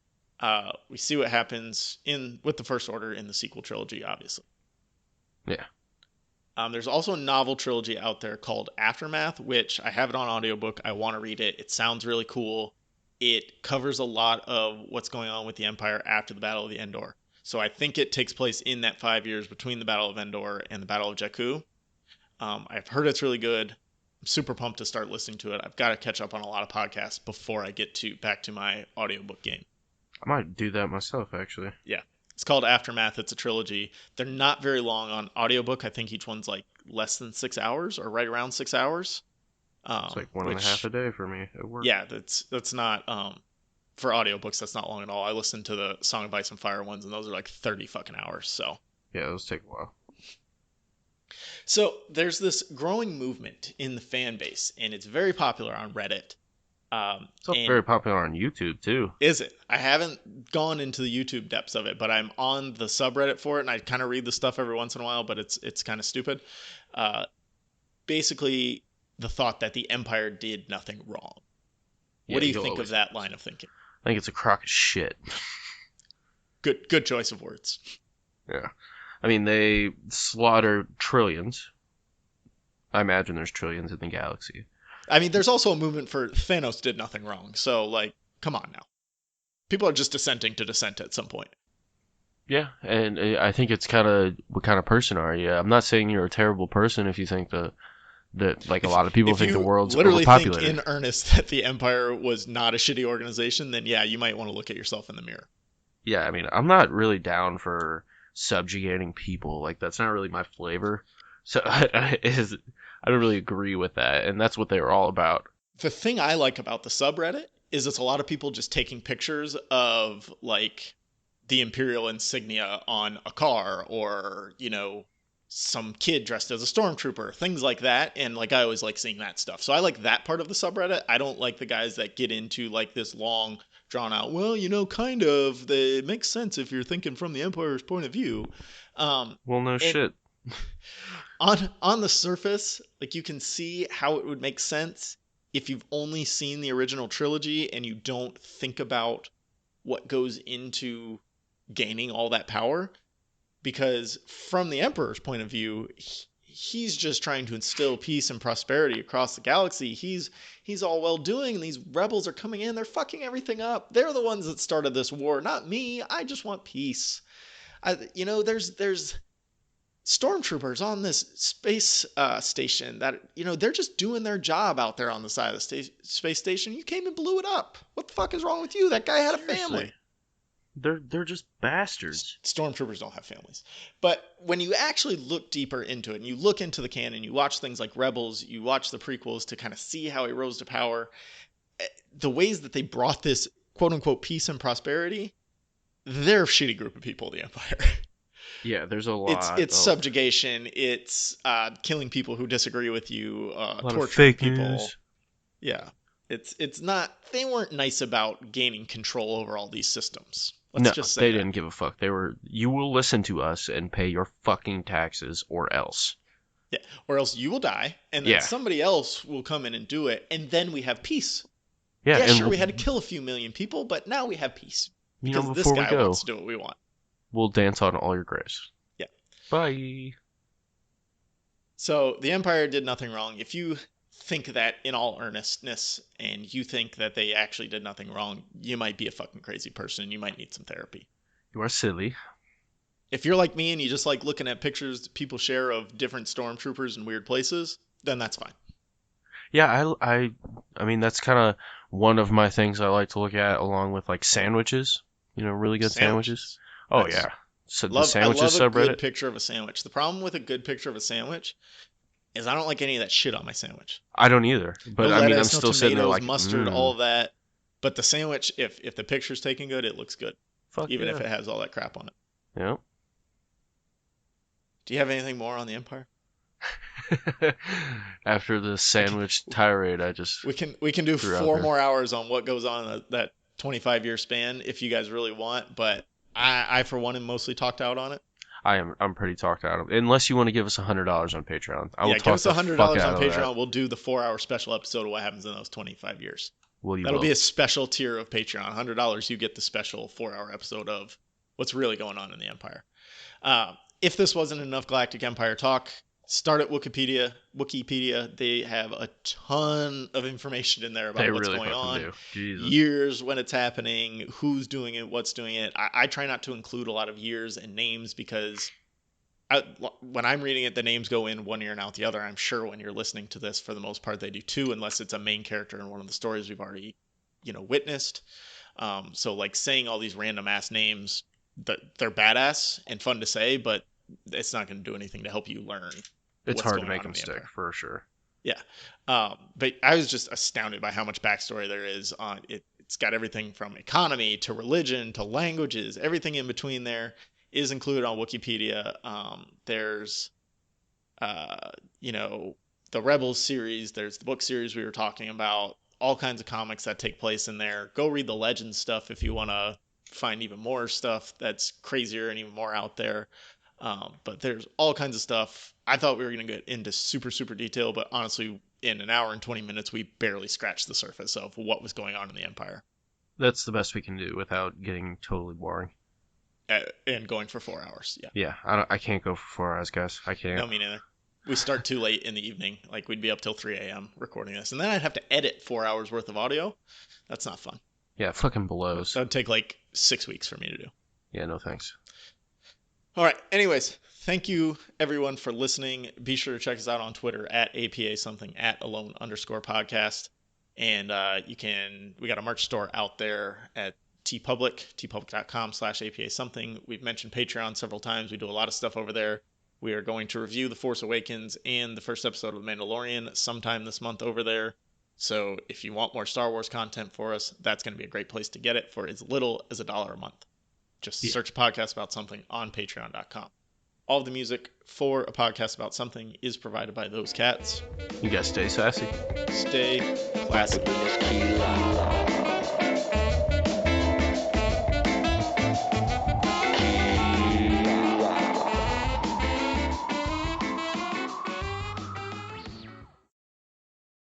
We see what happens with the First Order in the sequel trilogy, obviously. Yeah. There's also a novel trilogy out there called Aftermath, which I have it on audiobook. I want to read it. It sounds really cool. It covers a lot of what's going on with the Empire after the Battle of the Endor. So I think it takes place in that 5 years between the Battle of Endor and the Battle of Jakku. I've heard it's really good. I'm super pumped to start listening to it. I've got to catch up on a lot of podcasts before I get back to my audiobook game. I might do that myself, actually. Yeah. It's called Aftermath. It's a trilogy. They're not very long on audiobook. I think each one's like less than 6 hours or right around 6 hours. It's like one and a half a day for me at work. Yeah, that's not for audiobooks, that's not long at all. I listened to the Song of Ice and Fire ones, and those are like 30 fucking hours. So yeah, those take a while. So there's this growing movement in the fan base, and it's very popular on Reddit. It's also very popular on YouTube too. Is it? I haven't gone into the YouTube depths of it, but I'm on the subreddit for it, and I kind of read the stuff every once in a while, but it's kind of stupid. Basically, the thought that the Empire did nothing wrong. What do you think of that line of thinking? I think it's a crock of shit. Good choice of words. Yeah. I mean, they slaughter trillions. I imagine there's trillions in the galaxy. I mean, there's also a movement for Thanos did nothing wrong. So, like, come on now. People are just dissenting to dissent at some point. Yeah, and I think it's kind of, what kind of person are you? I'm not saying you're a terrible person if you think that like a lot of people think the world's overpopulated. If you literally think in earnest that the Empire was not a shitty organization, then yeah, you might want to look at yourself in the mirror. Yeah, I mean, I'm not really down for subjugating people. Like, that's not really my flavor. So I don't really agree with that, and that's what they were all about. The thing I like about the subreddit is it's a lot of people just taking pictures of, like, the Imperial insignia on a car, or, you know, some kid dressed as a stormtrooper, things like that, and, like, I always like seeing that stuff. So I like that part of the subreddit. I don't like the guys that get into, like, this long, drawn-out, well, you know, kind of, it makes sense if you're thinking from the Empire's point of view. Well, no shit. On the surface, like, you can see how it would make sense if you've only seen the original trilogy and you don't think about what goes into gaining all that power. Because from the Emperor's point of view, he's just trying to instill peace and prosperity across the galaxy. He's all well-doing, and these rebels are coming in. They're fucking everything up. They're the ones that started this war, not me. I just want peace. There's stormtroopers on this space station that, you know, they're just doing their job out there on the side of the space station. You came and blew it up. What the fuck is wrong with you? That guy had a family. They're just bastards. Stormtroopers don't have families. But when you actually look deeper into it, and you look into the canon, you watch things like Rebels, you watch the prequels to kind of see how he rose to power, the ways that they brought this quote unquote peace and prosperity, they're a shitty group of people, the Empire. Yeah, there's a It's lot it's of subjugation. It's killing people who disagree with you, torturing fake people. news. Yeah, it's not. They weren't nice about gaining control over all these systems. Let's No, just say they that. didn't give a fuck. They were, you will listen to us and pay your fucking taxes or else. Yeah, or else you will die, and then Yeah, somebody else will come in and do it, and then we have peace. yeah, Yeah, and sure, we had to kill a few million people, but now we have peace because this before we guy wants go, to do what we want. we'll dance on all your graves. Yeah. Bye. So the Empire did nothing wrong. If you think that in all earnestness and you think that they actually did nothing wrong, you might be a fucking crazy person. You might need some therapy. You are silly. If you're like me and you just like looking at pictures people share of different stormtroopers in weird places, then that's fine. Yeah, I mean that's kind of one of my things I like to look at, along with like sandwiches. Really good sandwiches. Sandwiches. Oh Nice. yeah. So the I sandwiches love a good subreddit. picture of a sandwich. The problem with a good picture of a sandwich is I don't like any of that shit on my sandwich. I don't either, No but I mean I'm lettuce, no still sitting there tomatoes, like, mustard, all of that. But the sandwich, if the picture's taken good, it looks good, fuck even if yeah. it has all that crap on it. Yeah. Do you have anything more on the Empire? After the sandwich tirade, I just We can do threw out 4 there. more hours on what goes on in that 25-year span if you guys really want. But I for one am mostly talked out on it. I'm pretty talked out of. Unless you want to give us $100 on Patreon, I will Yeah, give talk us the fuck $100 on out of that. Patreon. We'll do the 4-hour special episode of what happens in those 25 years. Well, you That'll will. be a special tier of Patreon. $100, you get the special 4-hour episode of what's really going on in the Empire. If this wasn't enough Galactic Empire talk, start at Wikipedia. They have a ton of information in there They about what's really going fucking on, do. Jesus. years when it's happening, who's doing it, what's doing it. I try not to include a lot of years and names because when I'm reading it, the names go in one ear and out the other. I'm sure when you're listening to this, for the most part, they do too, unless it's a main character in one of the stories we've already, witnessed. So like saying all these random ass names, they're badass and fun to say, but it's not going to do anything to help you learn It's what's hard to going make on in them the stick, Empire. for sure. Yeah. But I was just astounded by how much backstory there is on it. It's got everything from economy to religion to languages, everything in between there is included on Wikipedia. There's, uh, you know, the Rebels series. There's the book series we were talking about. All kinds of comics that take place in there. Go read the Legends stuff if you want to find even more stuff that's crazier and even more out there. But there's all kinds of stuff. I thought we were going to get into super, super detail, but honestly, in an hour and 20 minutes, we barely scratched the surface of what was going on in the Empire. That's the best we can do without getting totally boring. And going for 4 hours. Yeah. Yeah, I can't go for 4 hours, guys. I can't. No, me neither. We start too late in the evening. Like, we'd be up till 3 a.m. recording this. And then I'd have to edit 4 hours worth of audio. That's not fun. Yeah, fucking blows. That would take like 6 weeks for me to do. Yeah, no thanks. All right. Anyways, thank you everyone for listening. Be sure to check us out on Twitter at APA something, at alone_podcast. And we got a merch store out there at tpublic.com/APA something. We've mentioned Patreon several times. We do a lot of stuff over there. We are going to review The Force Awakens and the first episode of The Mandalorian sometime this month over there. So if you want more Star Wars content for us, that's going to be a great place to get it for as little as $1 a month. Just search a podcast about something on patreon.com. All of the music for a podcast about something is provided by those cats. You guys stay sassy. Stay classy. Tequila.